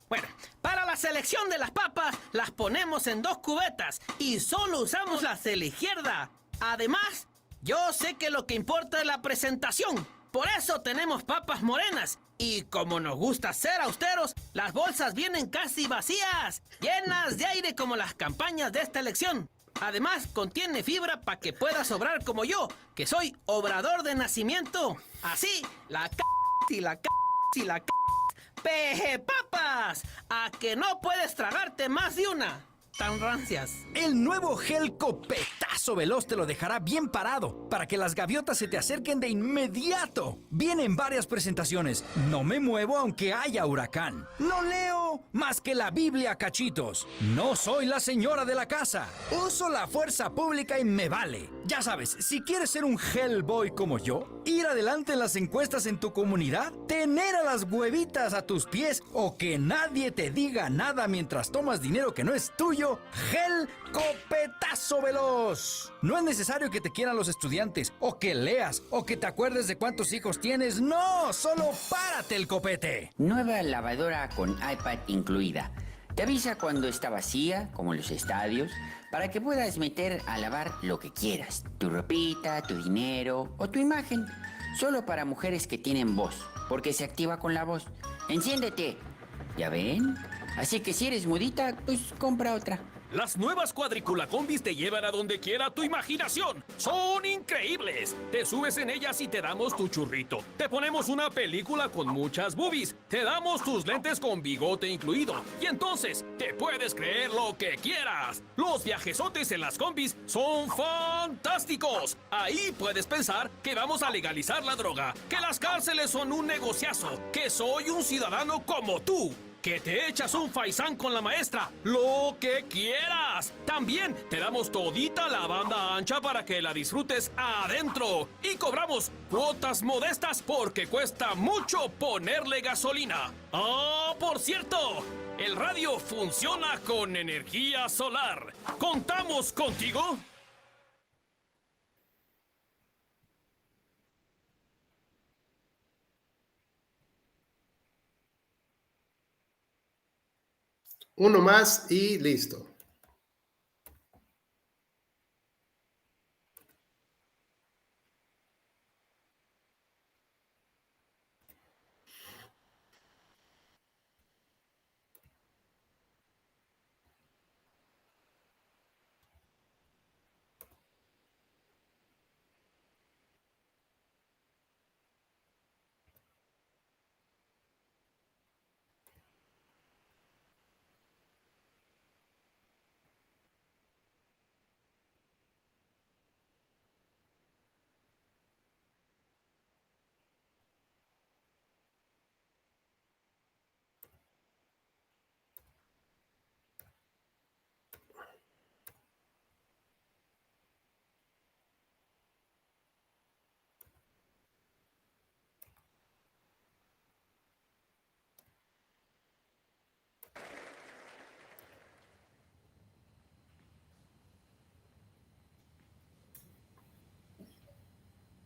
Bueno, para la selección de las papas, las ponemos en 2 cubetas y solo usamos las de la izquierda. Además, yo sé que lo que importa es la presentación. Por eso tenemos papas morenas. Y como nos gusta ser austeros, las bolsas vienen casi vacías, llenas de aire como las campañas de esta elección. Además, contiene fibra para que pueda sobrar como yo, que soy obrador de nacimiento. Así, la y la y la ¡Peje papas! A que no puedes tragarte más de una. Tan rancias. El nuevo gel Copetazo Veloz te lo dejará bien parado para que las gaviotas se te acerquen de inmediato. Viene en varias presentaciones. No me muevo aunque haya huracán. No leo más que la Biblia a cachitos. No soy la señora de la casa. Uso la fuerza pública y me vale. Ya sabes, si quieres ser un Hellboy como yo, ir adelante en las encuestas en tu comunidad, tener a las huevitas a tus pies o que nadie te diga nada mientras tomas dinero que no es tuyo, Gel Copetazo Veloz. No es necesario que te quieran los estudiantes, o que leas, o que te acuerdes de cuántos hijos tienes. No, solo párate el copete. Nueva lavadora con iPad incluida. Te avisa cuando está vacía, como en los estadios, para que puedas meter a lavar lo que quieras. Tu ropita, tu dinero o tu imagen. Solo para mujeres que tienen voz, porque se activa con la voz. ¡Enciéndete! ¿Ya ven? Así que si eres mudita, pues compra otra. Las nuevas cuadrícula combis te llevan a donde quiera tu imaginación. ¡Son increíbles! Te subes en ellas y te damos tu churrito. Te ponemos una película con muchas boobies. Te damos tus lentes con bigote incluido. Y entonces, te puedes creer lo que quieras. Los viajesotes en las combis son fantásticos. Ahí puedes pensar que vamos a legalizar la droga, que las cárceles son un negociazo, que soy un ciudadano como tú, que te echas un faisán con la maestra, lo que quieras. También te damos todita la banda ancha para que la disfrutes adentro. Y cobramos cuotas modestas porque cuesta mucho ponerle gasolina. ¡Ah, por cierto! El radio funciona con energía solar. ¿Contamos contigo? Uno más y listo.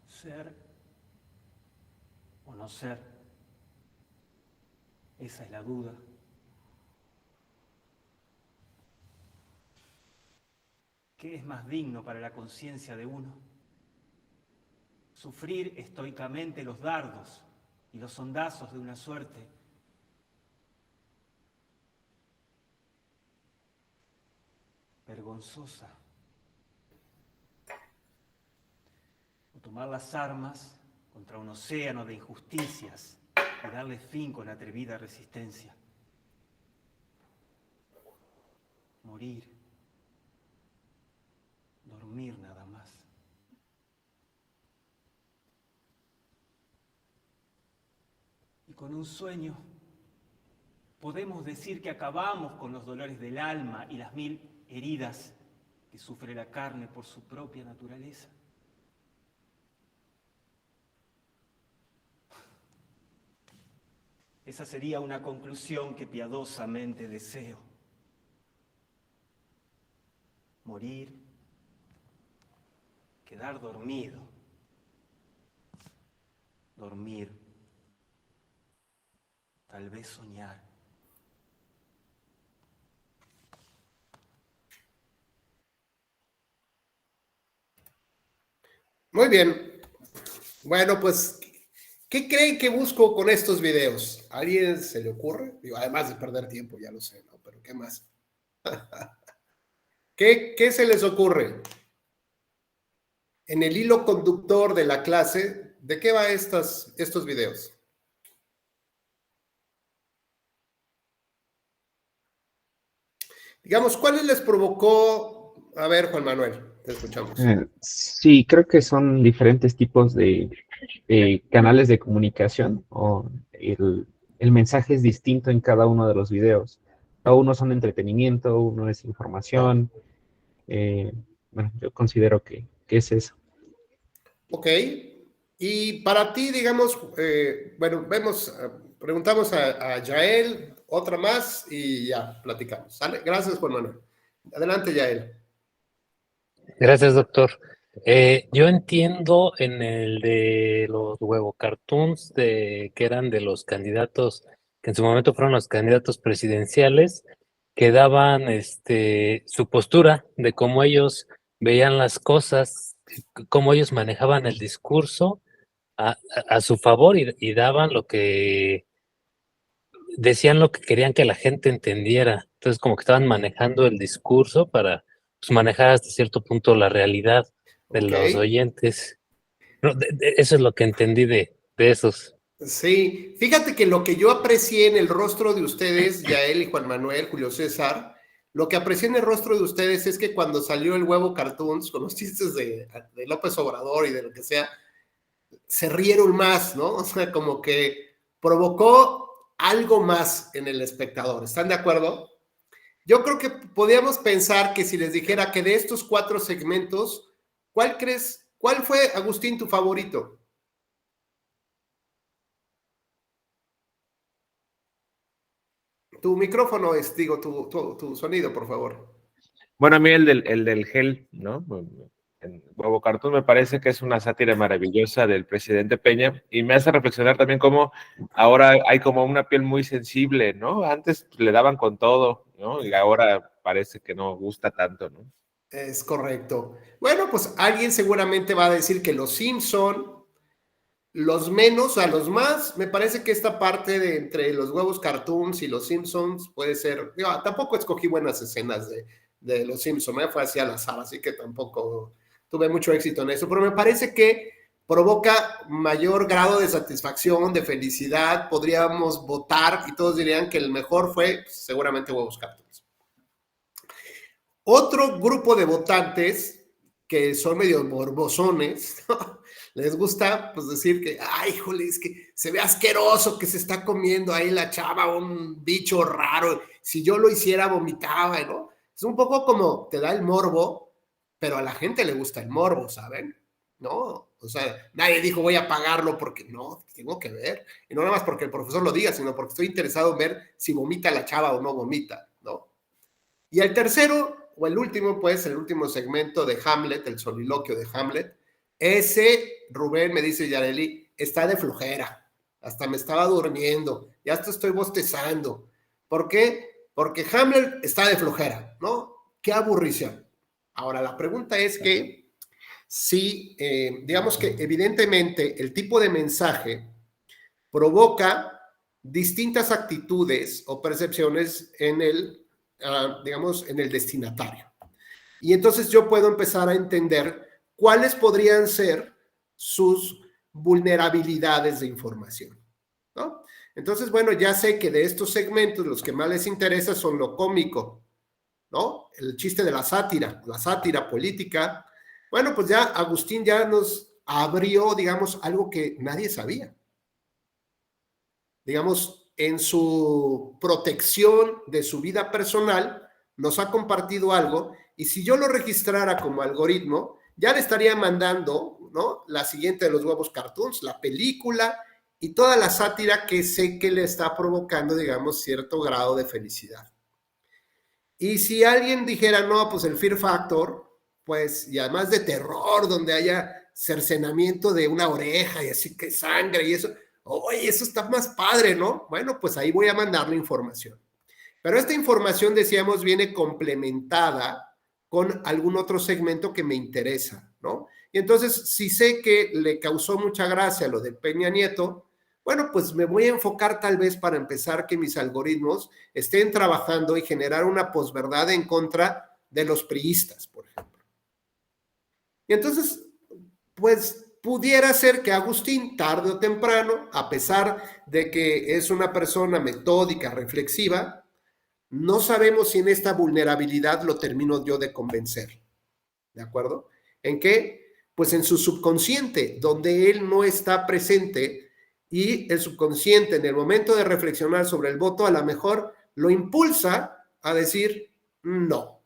Ser o no ser, esa es la duda. ¿Qué es más digno para la conciencia de uno? Sufrir estoicamente los dardos y los hondazos de una suerte, vergonzosa, o tomar las armas contra un océano de injusticias y darle fin con atrevida resistencia. Morir, dormir nada más. Y con un sueño podemos decir que acabamos con los dolores del alma y las 1000 heridas que sufre la carne por su propia naturaleza. Esa sería una conclusión que piadosamente deseo. Morir, quedar dormido dormir, tal vez soñar. Muy bien. Bueno, pues, ¿qué creen que busco con estos videos? ¿A alguien se le ocurre? Digo, además de perder tiempo, ya lo sé, ¿no? Pero ¿qué más? ¿Qué se les ocurre? En el hilo conductor de la clase, ¿de qué va estos videos? Digamos, ¿cuáles les provocó? A ver, Juan Manuel, te escuchamos. Sí, creo que son diferentes tipos de canales de comunicación, o el mensaje es distinto en cada uno de los videos. Uno son entretenimiento, uno es información. Bueno, yo considero que es eso. Ok. Y para ti, digamos, bueno, preguntamos a Yael, otra más y ya platicamos. ¿Sale? Gracias, Juan Manuel. Adelante, Yael. Gracias, doctor. Yo entiendo en el de los huevo cartoons que eran de los candidatos, que en su momento fueron los candidatos presidenciales, que daban su postura de cómo ellos veían las cosas, cómo ellos manejaban el discurso a su favor y daban decían lo que querían que la gente entendiera. Entonces, como que estaban manejando el discurso para pues, manejar hasta cierto punto la realidad de los oyentes. No, eso es lo que entendí de esos. Sí, fíjate que lo que yo aprecié en el rostro de ustedes, Yael y Juan Manuel, Julio César, lo que aprecié en el rostro de ustedes es que cuando salió el huevo cartoons con los chistes de López Obrador y de lo que sea, se rieron más, ¿no? O sea, como que provocó algo más en el espectador. ¿Están de acuerdo? Yo creo que podríamos pensar que si les dijera que de estos 4 segmentos, ¿cuál fue, Agustín, tu favorito? Tu micrófono tu sonido, por favor. Bueno, a mí el del gel, ¿no? En Huevo Cartoon me parece que es una sátira maravillosa del presidente Peña y me hace reflexionar también cómo ahora hay como una piel muy sensible, ¿no? Antes le daban con todo, ¿no? Y ahora parece que no gusta tanto, ¿no? Es correcto. Bueno, pues alguien seguramente va a decir que los Simpson, los menos a los más, me parece que esta parte de entre los huevos cartoons y los Simpsons puede ser, tampoco escogí buenas escenas de los Simpsons, fue así al azar, así que tampoco tuve mucho éxito en eso, pero me parece que provoca mayor grado de satisfacción, de felicidad, podríamos votar y todos dirían que el mejor fue pues, seguramente huevos cartoons. Otro grupo de votantes que son medio morbosones, les gusta pues decir que, ay, híjole, es que se ve asqueroso que se está comiendo ahí la chava un bicho raro, si yo lo hiciera vomitaba, ¿no? Es un poco como te da el morbo, pero a la gente le gusta el morbo, ¿saben? ¿No? O sea, nadie dijo voy a pagarlo porque no, tengo que ver. Y no nada más porque el profesor lo diga, sino porque estoy interesado en ver si vomita la chava o no vomita, ¿no? Y el tercero, o el último, pues, el último segmento de Hamlet, el soliloquio de Hamlet, ese, Rubén, me dice Yareli, está de flojera. Hasta me estaba durmiendo, ya hasta estoy bostezando. ¿Por qué? Porque Hamlet está de flojera, ¿no? ¡Qué aburrición! Ahora, la pregunta es que si, digamos que evidentemente el tipo de mensaje provoca distintas actitudes o percepciones en el, digamos, en el destinatario. Y entonces yo puedo empezar a entender cuáles podrían ser sus vulnerabilidades de información, ¿no? Entonces, bueno, ya sé que de estos segmentos los que más les interesa son lo cómico, ¿no? El chiste de la sátira política. Bueno, pues ya Agustín ya nos abrió, digamos, algo que nadie sabía. Digamos, en su protección de su vida personal, nos ha compartido algo, y si yo lo registrara como algoritmo, ya le estaría mandando, ¿no? La siguiente de los huevos cartoons, la película y toda la sátira que sé que le está provocando, digamos, cierto grado de felicidad. Y si alguien dijera, no, pues el Fear Factor, pues, y además de terror, donde haya cercenamiento de una oreja y así que sangre y eso. Oye, eso está más padre, ¿no? Bueno, pues ahí voy a mandarle información. Pero esta información, decíamos, viene complementada con algún otro segmento que me interesa, ¿no? Y entonces, si sé que le causó mucha gracia lo de Peña Nieto, bueno, pues me voy a enfocar tal vez para empezar que mis algoritmos estén trabajando y generar una posverdad en contra de los priistas, por ejemplo. Y entonces, pues pudiera ser que Agustín, tarde o temprano, a pesar de que es una persona metódica, reflexiva, no sabemos si en esta vulnerabilidad lo termino yo de convencer. ¿De acuerdo? ¿En qué? Pues en su subconsciente, donde él no está presente, y el subconsciente en el momento de reflexionar sobre el voto a lo mejor lo impulsa a decir no.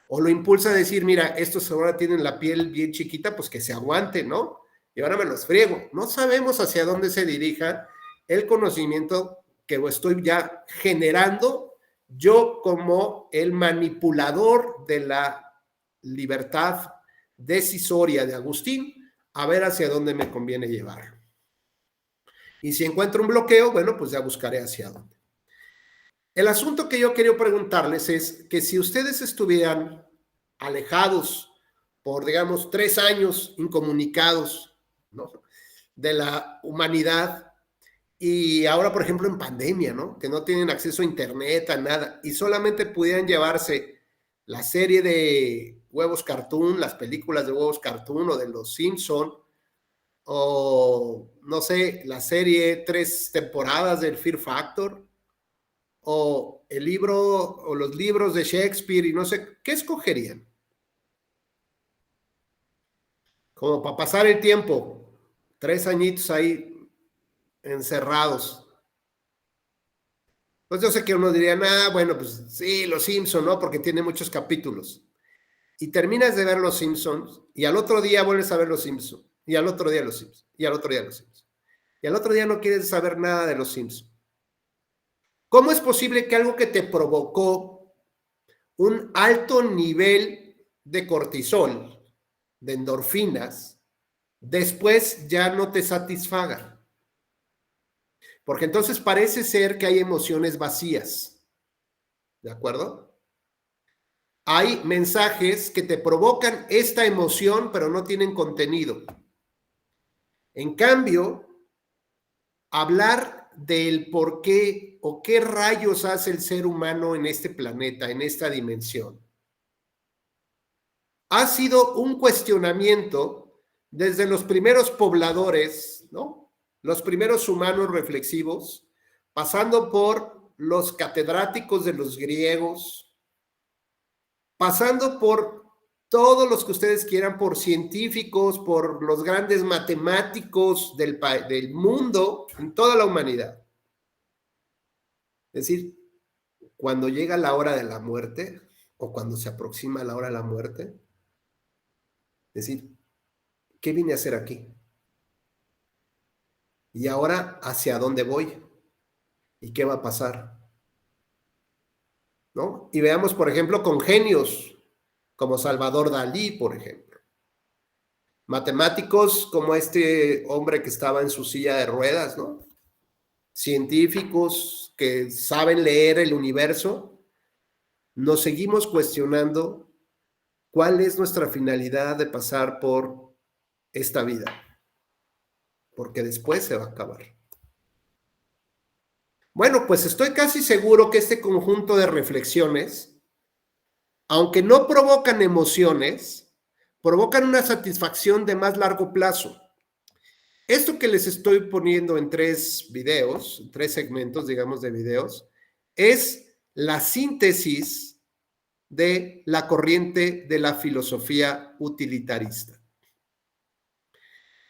O lo impulsa a decir, mira, estos ahora tienen la piel bien chiquita, pues que se aguante, ¿no? Y ahora me los friego. No sabemos hacia dónde se dirija el conocimiento que estoy ya generando yo como el manipulador de la libertad decisoria de Agustín, a ver hacia dónde me conviene llevarlo. Y si encuentro un bloqueo, bueno, pues ya buscaré hacia dónde. El asunto que yo quería preguntarles es que si ustedes estuvieran alejados por, digamos, 3 años incomunicados, ¿no?, de la humanidad, y ahora, por ejemplo, en pandemia, ¿no?, que no tienen acceso a internet, a nada, y solamente pudieran llevarse la serie de Huevos Cartoon, las películas de Huevos Cartoon o de Los Simpson, o no sé, la serie 3 temporadas del Fear Factor, o el libro o los libros de Shakespeare y no sé, ¿qué escogerían? Como para pasar el tiempo, 3 añitos ahí encerrados. Pues yo sé que uno diría, bueno, pues sí, Los Simpsons, ¿no? Porque tiene muchos capítulos. Y terminas de ver Los Simpsons y al otro día vuelves a ver Los Simpsons. Y al otro día Los Simpsons. Y al otro día Los Simpsons. Y al otro día no quieres saber nada de Los Simpsons. ¿Cómo es posible que algo que te provocó un alto nivel de cortisol, de endorfinas, después ya no te satisfaga? Porque entonces parece ser que hay emociones vacías. ¿De acuerdo? Hay mensajes que te provocan esta emoción, pero no tienen contenido. En cambio, hablar del por qué o qué rayos hace el ser humano en este planeta, en esta dimensión, ha sido un cuestionamiento desde los primeros pobladores, ¿no?, los primeros humanos reflexivos, pasando por los catedráticos de los griegos, pasando por todos los que ustedes quieran, por científicos, por los grandes matemáticos del mundo, en toda la humanidad. Es decir, cuando llega la hora de la muerte, o cuando se aproxima la hora de la muerte, es decir, ¿qué vine a hacer aquí? Y ahora, ¿hacia dónde voy? ¿Y qué va a pasar? ¿No? Y veamos, por ejemplo, con genios como Salvador Dalí, por ejemplo. Matemáticos como este hombre que estaba en su silla de ruedas, ¿no? Científicos que saben leer el universo. Nos seguimos cuestionando cuál es nuestra finalidad de pasar por esta vida, porque después se va a acabar. Bueno, pues estoy casi seguro que este conjunto de reflexiones, aunque no provocan emociones, provocan una satisfacción de más largo plazo. Esto que les estoy poniendo en 3 videos, 3 segmentos, digamos, de videos, es la síntesis de la corriente de la filosofía utilitarista.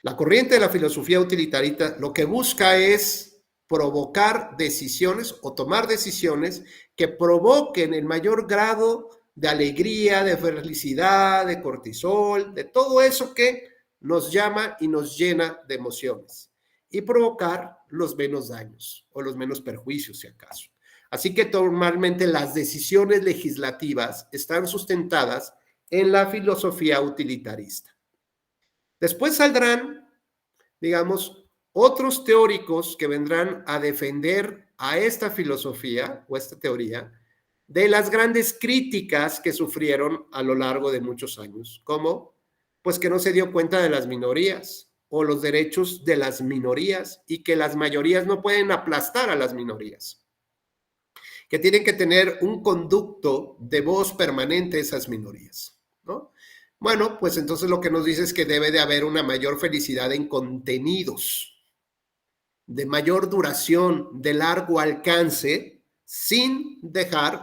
La corriente de la filosofía utilitarista lo que busca es provocar decisiones o tomar decisiones que provoquen el mayor grado de alegría, de felicidad, de cortisol, de todo eso que nos llama y nos llena de emociones, y provocar los menos daños o los menos perjuicios, si acaso. Así que normalmente las decisiones legislativas están sustentadas en la filosofía utilitarista. Después saldrán, digamos, otros teóricos que vendrán a defender a esta filosofía o esta teoría de las grandes críticas que sufrieron a lo largo de muchos años. ¿Cómo? Pues que no se dio cuenta de las minorías o los derechos de las minorías y que las mayorías no pueden aplastar a las minorías, que tienen que tener un conducto de voz permanente esas minorías, ¿no? Bueno, pues entonces lo que nos dice es que debe de haber una mayor felicidad en contenidos, de mayor duración, de largo alcance, sin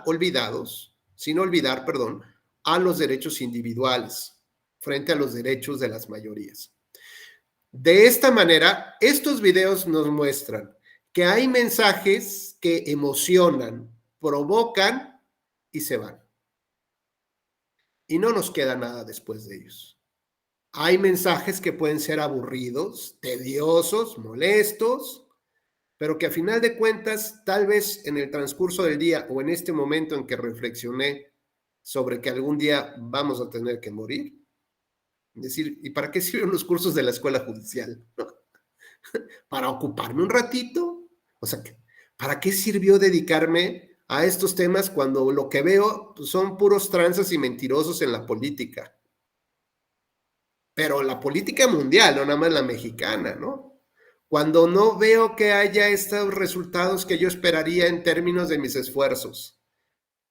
olvidar, perdón, a los derechos individuales frente a los derechos de las mayorías. De esta manera, estos videos nos muestran que hay mensajes que emocionan, provocan y se van. Y no nos queda nada después de ellos. Hay mensajes que pueden ser aburridos, tediosos, molestos, pero que a final de cuentas, tal vez en el transcurso del día o en este momento en que reflexioné sobre que algún día vamos a tener que morir, es decir, ¿y para qué sirven los cursos de la escuela judicial? ¿Para ocuparme un ratito? O sea, ¿para qué sirvió dedicarme a estos temas cuando lo que veo pues, son puros tranzas y mentirosos en la política? Pero la política mundial, no nada más la mexicana, ¿no? Cuando no veo que haya estos resultados que yo esperaría en términos de mis esfuerzos.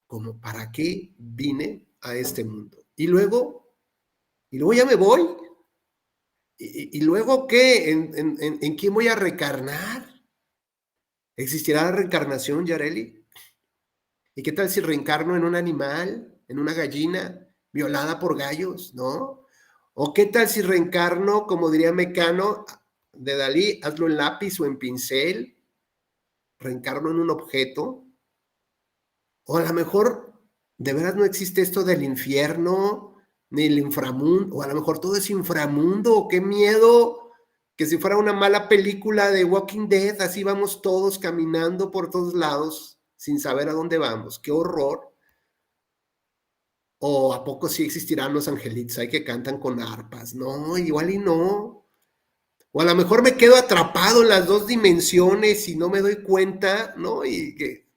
¿Cómo para qué vine a este mundo? Y luego ya me voy. ¿Y luego qué? ¿En quién voy a reencarnar? ¿Existirá la reencarnación, Yareli? ¿Y qué tal si reencarno en un animal, en una gallina, violada por gallos, ¿no? ¿O qué tal si reencarno, como diría Mecano, de Dalí, hazlo en lápiz o en pincel? ¿Reencarno en un objeto? O a lo mejor, de veras no existe esto del infierno, ni el inframundo, o a lo mejor todo es inframundo, qué miedo, que si fuera una mala película de Walking Dead, así vamos todos caminando por todos lados, sin saber a dónde vamos, qué horror. ¿O a poco sí existirán los angelitos ahí que cantan con arpas? No, igual y no. O a lo mejor me quedo atrapado en las dos dimensiones y no me doy cuenta, ¿no? Y que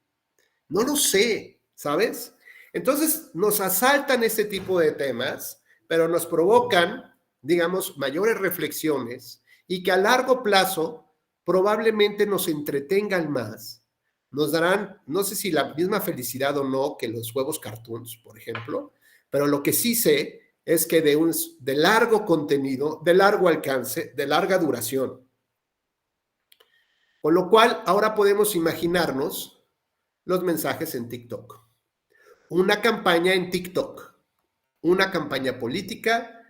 no lo sé, ¿sabes? Entonces nos asaltan este tipo de temas, pero nos provocan, digamos, mayores reflexiones y que a largo plazo probablemente nos entretengan más, nos darán, no sé si la misma felicidad o no que los huevos cartoons, por ejemplo, pero lo que sí sé es que de largo contenido, de largo alcance, de larga duración. Con lo cual, ahora podemos imaginarnos los mensajes en TikTok. Una campaña en TikTok, una campaña política,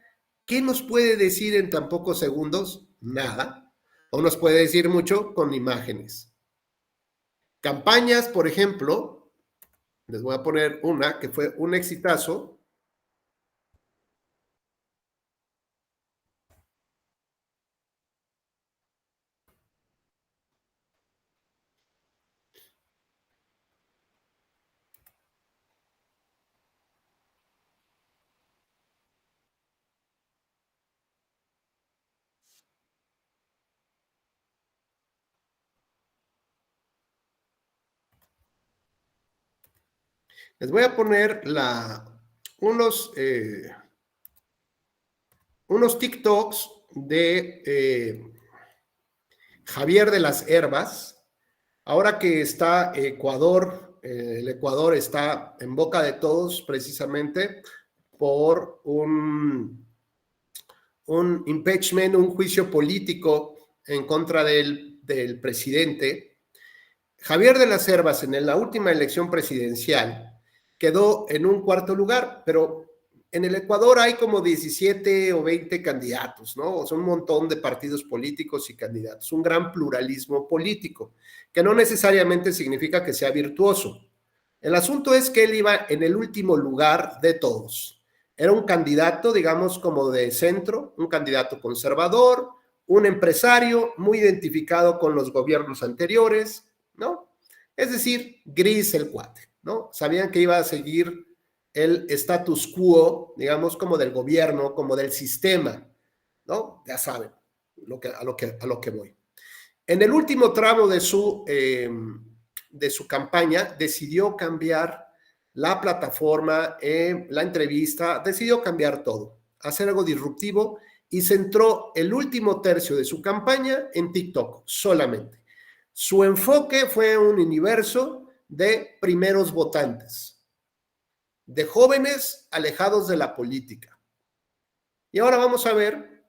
¿qué nos puede decir en tan pocos segundos? Nada. O nos puede decir mucho con imágenes. Campañas, por ejemplo, les voy a poner una que fue un exitazo. Les voy a poner unos TikToks de Javier de las Herbas. Ahora que está Ecuador, el Ecuador está en boca de todos precisamente por un impeachment, un juicio político en contra del presidente. Javier de las Herbas en la última elección presidencial quedó en un cuarto lugar, pero en el Ecuador hay como 17 o 20 candidatos, ¿no? Son un montón de partidos políticos y candidatos, un gran pluralismo político, que no necesariamente significa que sea virtuoso. El asunto es que él iba en el último lugar de todos. Era un candidato, digamos, como de centro, un candidato conservador, un empresario muy identificado con los gobiernos anteriores, ¿no? Es decir, gris el cuate, ¿no? Sabían que iba a seguir el status quo, digamos, como del gobierno, como del sistema, ¿no? Ya saben a lo que voy. En el último tramo de su campaña, decidió cambiar la plataforma, la entrevista, decidió cambiar todo, hacer algo disruptivo y centró el último tercio de su campaña en TikTok solamente. Su enfoque fue un universo de primeros votantes, de jóvenes alejados de la política. Y ahora vamos a ver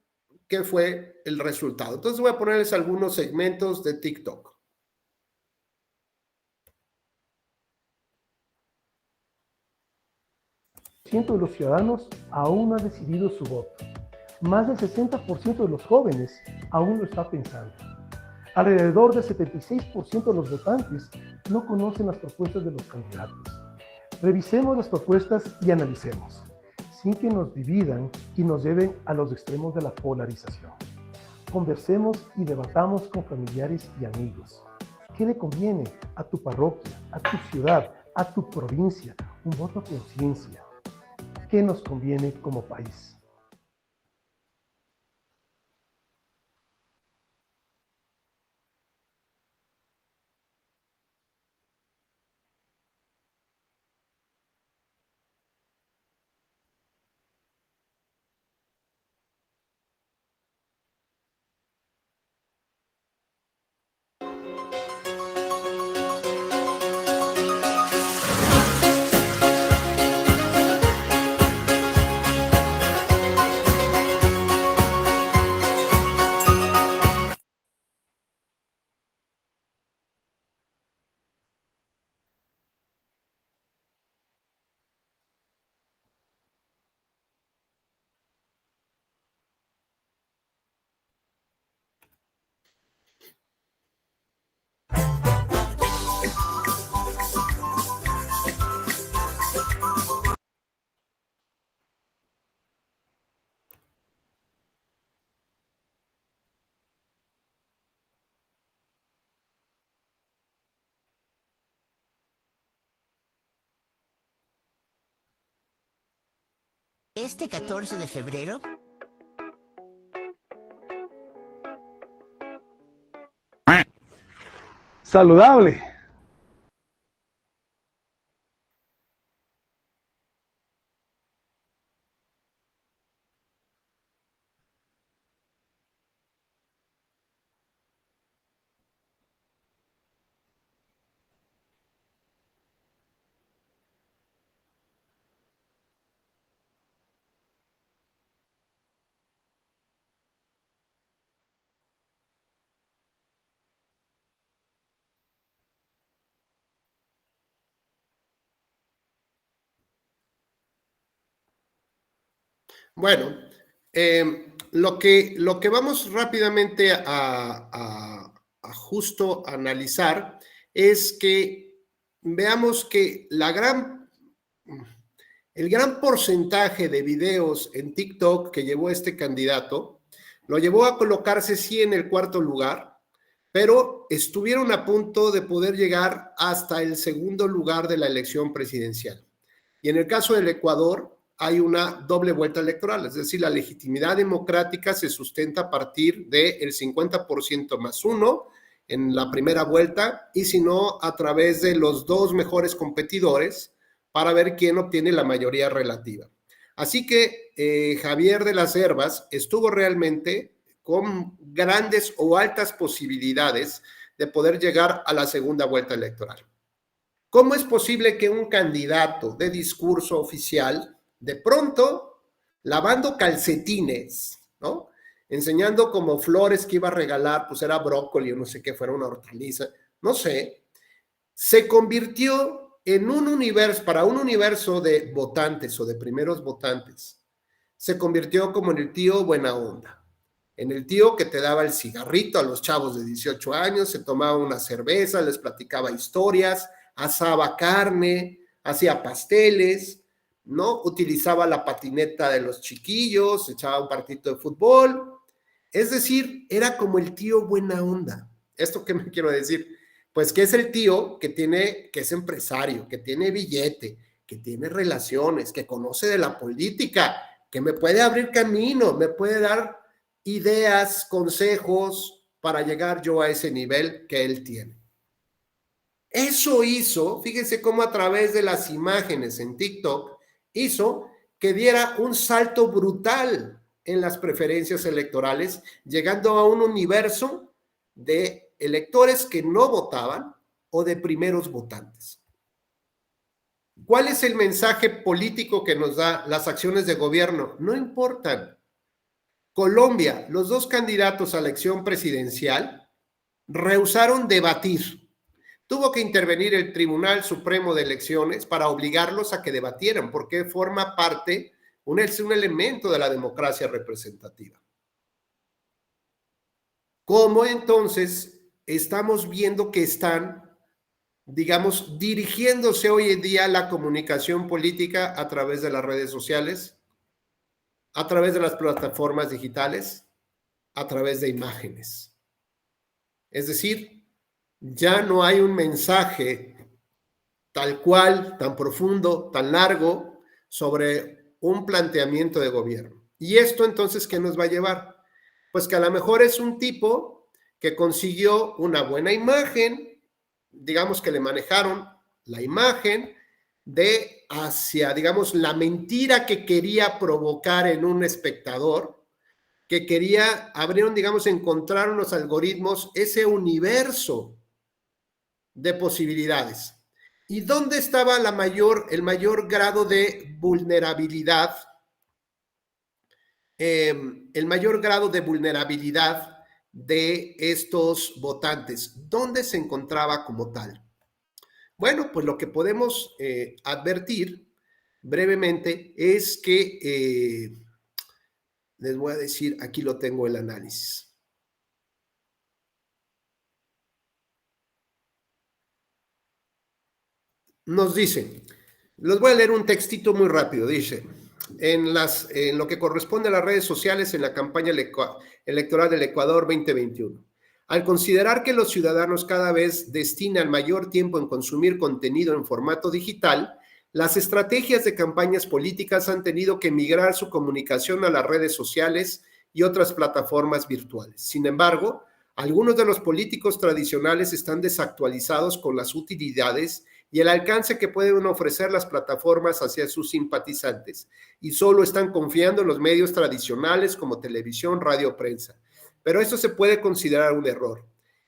qué fue el resultado. Entonces voy a ponerles algunos segmentos de TikTok. De los ciudadanos aún no ha decidido su voto. Más del 60% de los jóvenes aún lo está pensando. Alrededor del 76% de los votantes no conocen las propuestas de los candidatos. Revisemos las propuestas y analicemos, sin que nos dividan y nos lleven a los extremos de la polarización. Conversemos y debatamos con familiares y amigos. ¿Qué le conviene a tu parroquia, a tu ciudad, a tu provincia? Un voto a conciencia. ¿Qué nos conviene como país? Este 14 de febrero Saludable. Bueno, lo que vamos rápidamente a justo analizar es que veamos que el gran porcentaje de videos en TikTok que llevó este candidato lo llevó a colocarse sí en el cuarto lugar, pero estuvieron a punto de poder llegar hasta el segundo lugar de la elección presidencial. Y en el caso del Ecuador, hay una doble vuelta electoral, es decir, la legitimidad democrática se sustenta a partir del 50% más uno en la primera vuelta y si no, a través de los dos mejores competidores para ver quién obtiene la mayoría relativa. Así que Javier de las Herbas estuvo realmente con grandes o altas posibilidades de poder llegar a la segunda vuelta electoral. ¿Cómo es posible que un candidato de discurso oficial de pronto, lavando calcetines, ¿no? Enseñando como flores que iba a regalar, pues era brócoli o no sé qué, fuera una hortaliza, no sé, se convirtió en un universo, para un universo de votantes o de primeros votantes, se convirtió como en el tío buena onda, en el tío que te daba el cigarrito a los chavos de 18 años, se tomaba una cerveza, les platicaba historias, asaba carne, hacía pasteles, ¿no? Utilizaba la patineta de los chiquillos, echaba un partidito de fútbol. Es decir, era como el tío buena onda. ¿Esto qué me quiero decir? Pues que es el tío que es empresario, que tiene billete, que tiene relaciones, que conoce de la política, que me puede abrir camino, me puede dar ideas, consejos para llegar yo a ese nivel que él tiene. Eso hizo, fíjense cómo a través de las imágenes en TikTok, hizo que diera un salto brutal en las preferencias electorales, llegando a un universo de electores que no votaban o de primeros votantes. ¿Cuál es el mensaje político que nos da las acciones de gobierno? No importan. Colombia, los dos candidatos a elección presidencial rehusaron debatir. Tuvo que intervenir el Tribunal Supremo de Elecciones para obligarlos a que debatieran, porque forma parte, es un elemento de la democracia representativa. ¿Cómo entonces estamos viendo que están, digamos, dirigiéndose hoy en día la comunicación política a través de las redes sociales, a través de las plataformas digitales, a través de imágenes? Es decir, ya no hay un mensaje tal cual, tan profundo, tan largo, sobre un planteamiento de gobierno. ¿Y esto entonces qué nos va a llevar? Pues que a lo mejor es un tipo que consiguió una buena imagen, digamos que le manejaron la imagen de hacia, digamos, la mentira que quería provocar en un espectador, que quería, abrieron, digamos, encontraron los algoritmos, ese universo de posibilidades. ¿Y dónde estaba el mayor grado de vulnerabilidad? El mayor grado de vulnerabilidad de estos votantes. ¿Dónde se encontraba como tal? Bueno, pues lo que podemos advertir brevemente es que, les voy a decir, aquí lo tengo el análisis. Nos dice, les voy a leer un textito muy rápido, dice, en lo que corresponde a las redes sociales en la campaña electoral del Ecuador 2021. Al considerar que los ciudadanos cada vez destinan mayor tiempo en consumir contenido en formato digital, las estrategias de campañas políticas han tenido que migrar su comunicación a las redes sociales y otras plataformas virtuales. Sin embargo, algunos de los políticos tradicionales están desactualizados con las utilidades y el alcance que pueden ofrecer las plataformas hacia sus simpatizantes, y solo están confiando en los medios tradicionales como televisión, radio, prensa. Pero esto se puede considerar un error.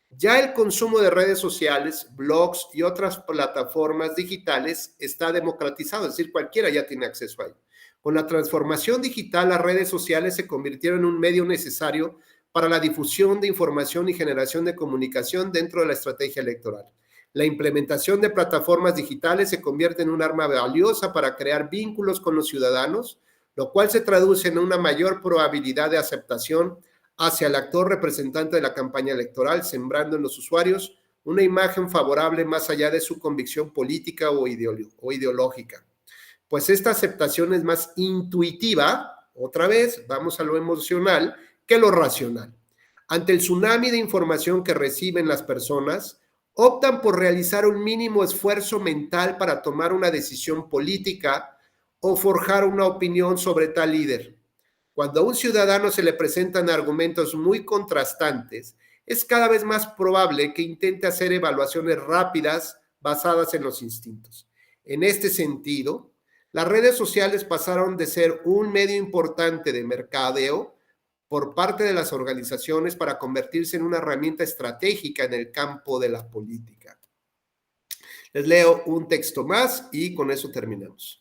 Ya el consumo de redes sociales, blogs y otras plataformas digitales está democratizado, es decir, cualquiera ya tiene acceso a ello. Con la transformación digital, las redes sociales se convirtieron en un medio necesario para la difusión de información y generación de comunicación dentro de la estrategia electoral. La implementación de plataformas digitales se convierte en un arma valiosa para crear vínculos con los ciudadanos, lo cual se traduce en una mayor probabilidad de aceptación hacia el actor representante de la campaña electoral, sembrando en los usuarios una imagen favorable más allá de su convicción política o ideológica. Pues esta aceptación es más intuitiva, otra vez, vamos a lo emocional, que lo racional. Ante el tsunami de información que reciben las personas, optan por realizar un mínimo esfuerzo mental para tomar una decisión política o forjar una opinión sobre tal líder. Cuando a un ciudadano se le presentan argumentos muy contrastantes, es cada vez más probable que intente hacer evaluaciones rápidas basadas en los instintos. En este sentido, las redes sociales pasaron de ser un medio importante de mercadeo por parte de las organizaciones para convertirse en una herramienta estratégica en el campo de la política. Les leo un texto más y con eso terminamos.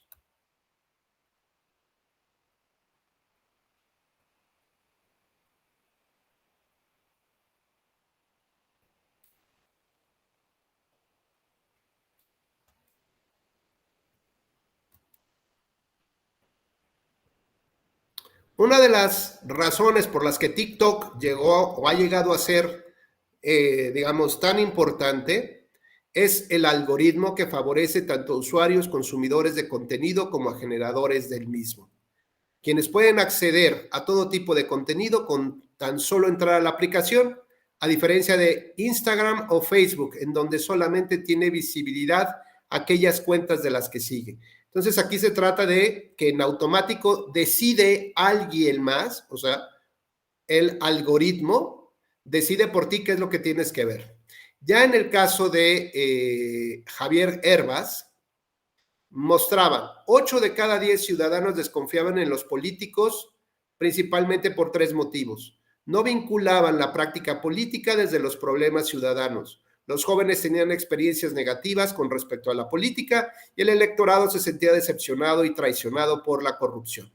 Una de las razones por las que TikTok llegó o ha llegado a ser, digamos, tan importante es el algoritmo que favorece tanto a usuarios, consumidores de contenido como a generadores del mismo, quienes pueden acceder a todo tipo de contenido con tan solo entrar a la aplicación, a diferencia de Instagram o Facebook, en donde solamente tiene visibilidad aquellas cuentas de las que sigue. Entonces, aquí se trata de que en automático decide alguien más, o sea, el algoritmo decide por ti qué es lo que tienes que ver. Ya en el caso de Javier Hervas, mostraban 8 de cada 10 ciudadanos desconfiaban en los políticos, principalmente por 3 motivos. No vinculaban la práctica política desde los problemas ciudadanos. Los jóvenes tenían experiencias negativas con respecto a la política y el electorado se sentía decepcionado y traicionado por la corrupción.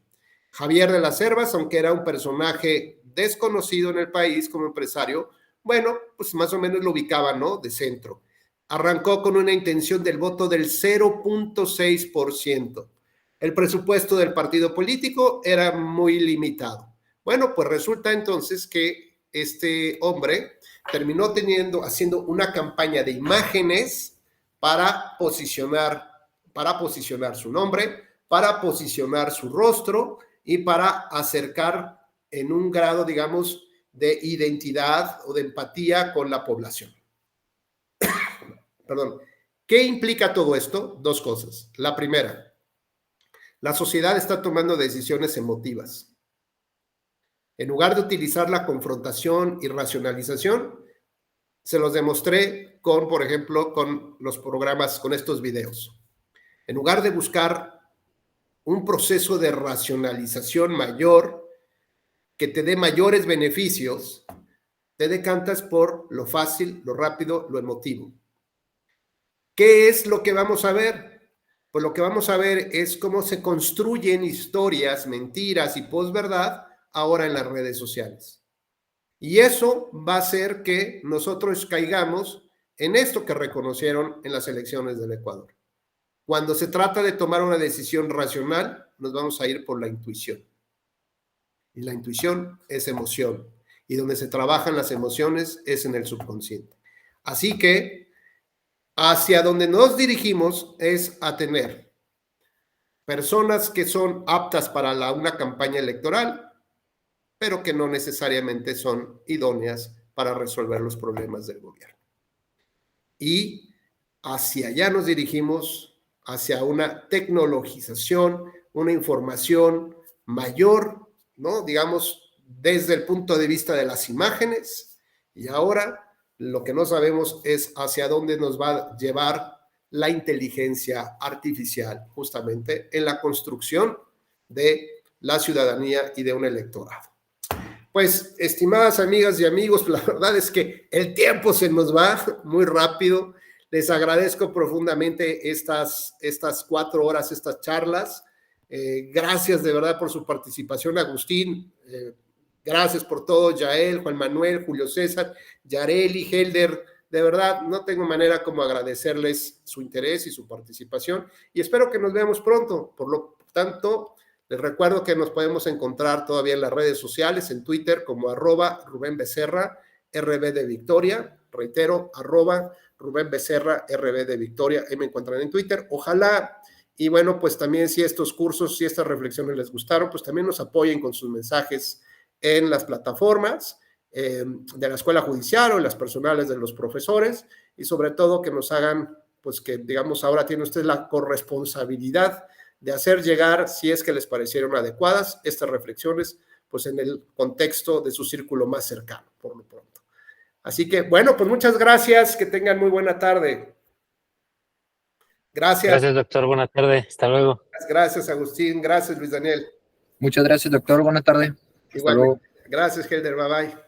Javier de las Hervas, aunque era un personaje desconocido en el país como empresario, bueno, pues más o menos lo ubicaba, ¿no? De centro. Arrancó con una intención del voto del 0.6%. El presupuesto del partido político era muy limitado. Bueno, pues resulta entonces que este hombre terminó haciendo una campaña de imágenes para posicionar su nombre, para posicionar su rostro y para acercar en un grado, digamos, de identidad o de empatía con la población. Perdón. ¿Qué implica todo esto? 2 cosas. La primera, la sociedad está tomando decisiones emotivas. En lugar de utilizar la confrontación y racionalización, se los demostré con, por ejemplo, con los programas, con estos videos. En lugar de buscar un proceso de racionalización mayor que te dé mayores beneficios, te decantas por lo fácil, lo rápido, lo emotivo. ¿Qué es lo que vamos a ver? Pues lo que vamos a ver es cómo se construyen historias, mentiras y posverdad ahora en las redes sociales. Y eso va a hacer que nosotros caigamos en esto que reconocieron en las elecciones del Ecuador. Cuando se trata de tomar una decisión racional, nos vamos a ir por la intuición. Y la intuición es emoción. Y donde se trabajan las emociones es en el subconsciente. Así que hacia donde nos dirigimos es a tener personas que son aptas para una campaña electoral, pero que no necesariamente son idóneas para resolver los problemas del gobierno. Y hacia allá nos dirigimos, hacia una tecnologización, una información mayor, ¿no? Digamos, desde el punto de vista de las imágenes, y ahora lo que no sabemos es hacia dónde nos va a llevar la inteligencia artificial, justamente en la construcción de la ciudadanía y de un electorado. Pues, estimadas amigas y amigos, la verdad es que el tiempo se nos va muy rápido. Les agradezco profundamente estas 4 horas, estas charlas. Gracias de verdad por su participación, Agustín. Gracias por todo, Yael, Juan Manuel, Julio César, Yareli, Helder. De verdad, no tengo manera como agradecerles su interés y su participación. Y espero que nos veamos pronto. Por lo tanto, les recuerdo que nos podemos encontrar todavía en las redes sociales, en Twitter como @Rubén Becerra, RB de Victoria. Reitero, @Rubén Becerra, RB de Victoria. Ahí me encuentran en Twitter. Ojalá, y bueno, pues también si estos cursos, si estas reflexiones les gustaron, pues también nos apoyen con sus mensajes en las plataformas de la Escuela Judicial o en las personales de los profesores, y sobre todo que nos hagan, pues que digamos ahora tiene usted la corresponsabilidad de hacer llegar, si es que les parecieron adecuadas, estas reflexiones, pues en el contexto de su círculo más cercano, por lo pronto. Así que, bueno, pues muchas gracias, que tengan muy buena tarde. Gracias. Gracias, doctor, buena tarde, hasta luego. Gracias, Agustín, gracias, Luis Daniel. Muchas gracias, doctor, buena tarde. Igualmente. Gracias, Helder, bye bye.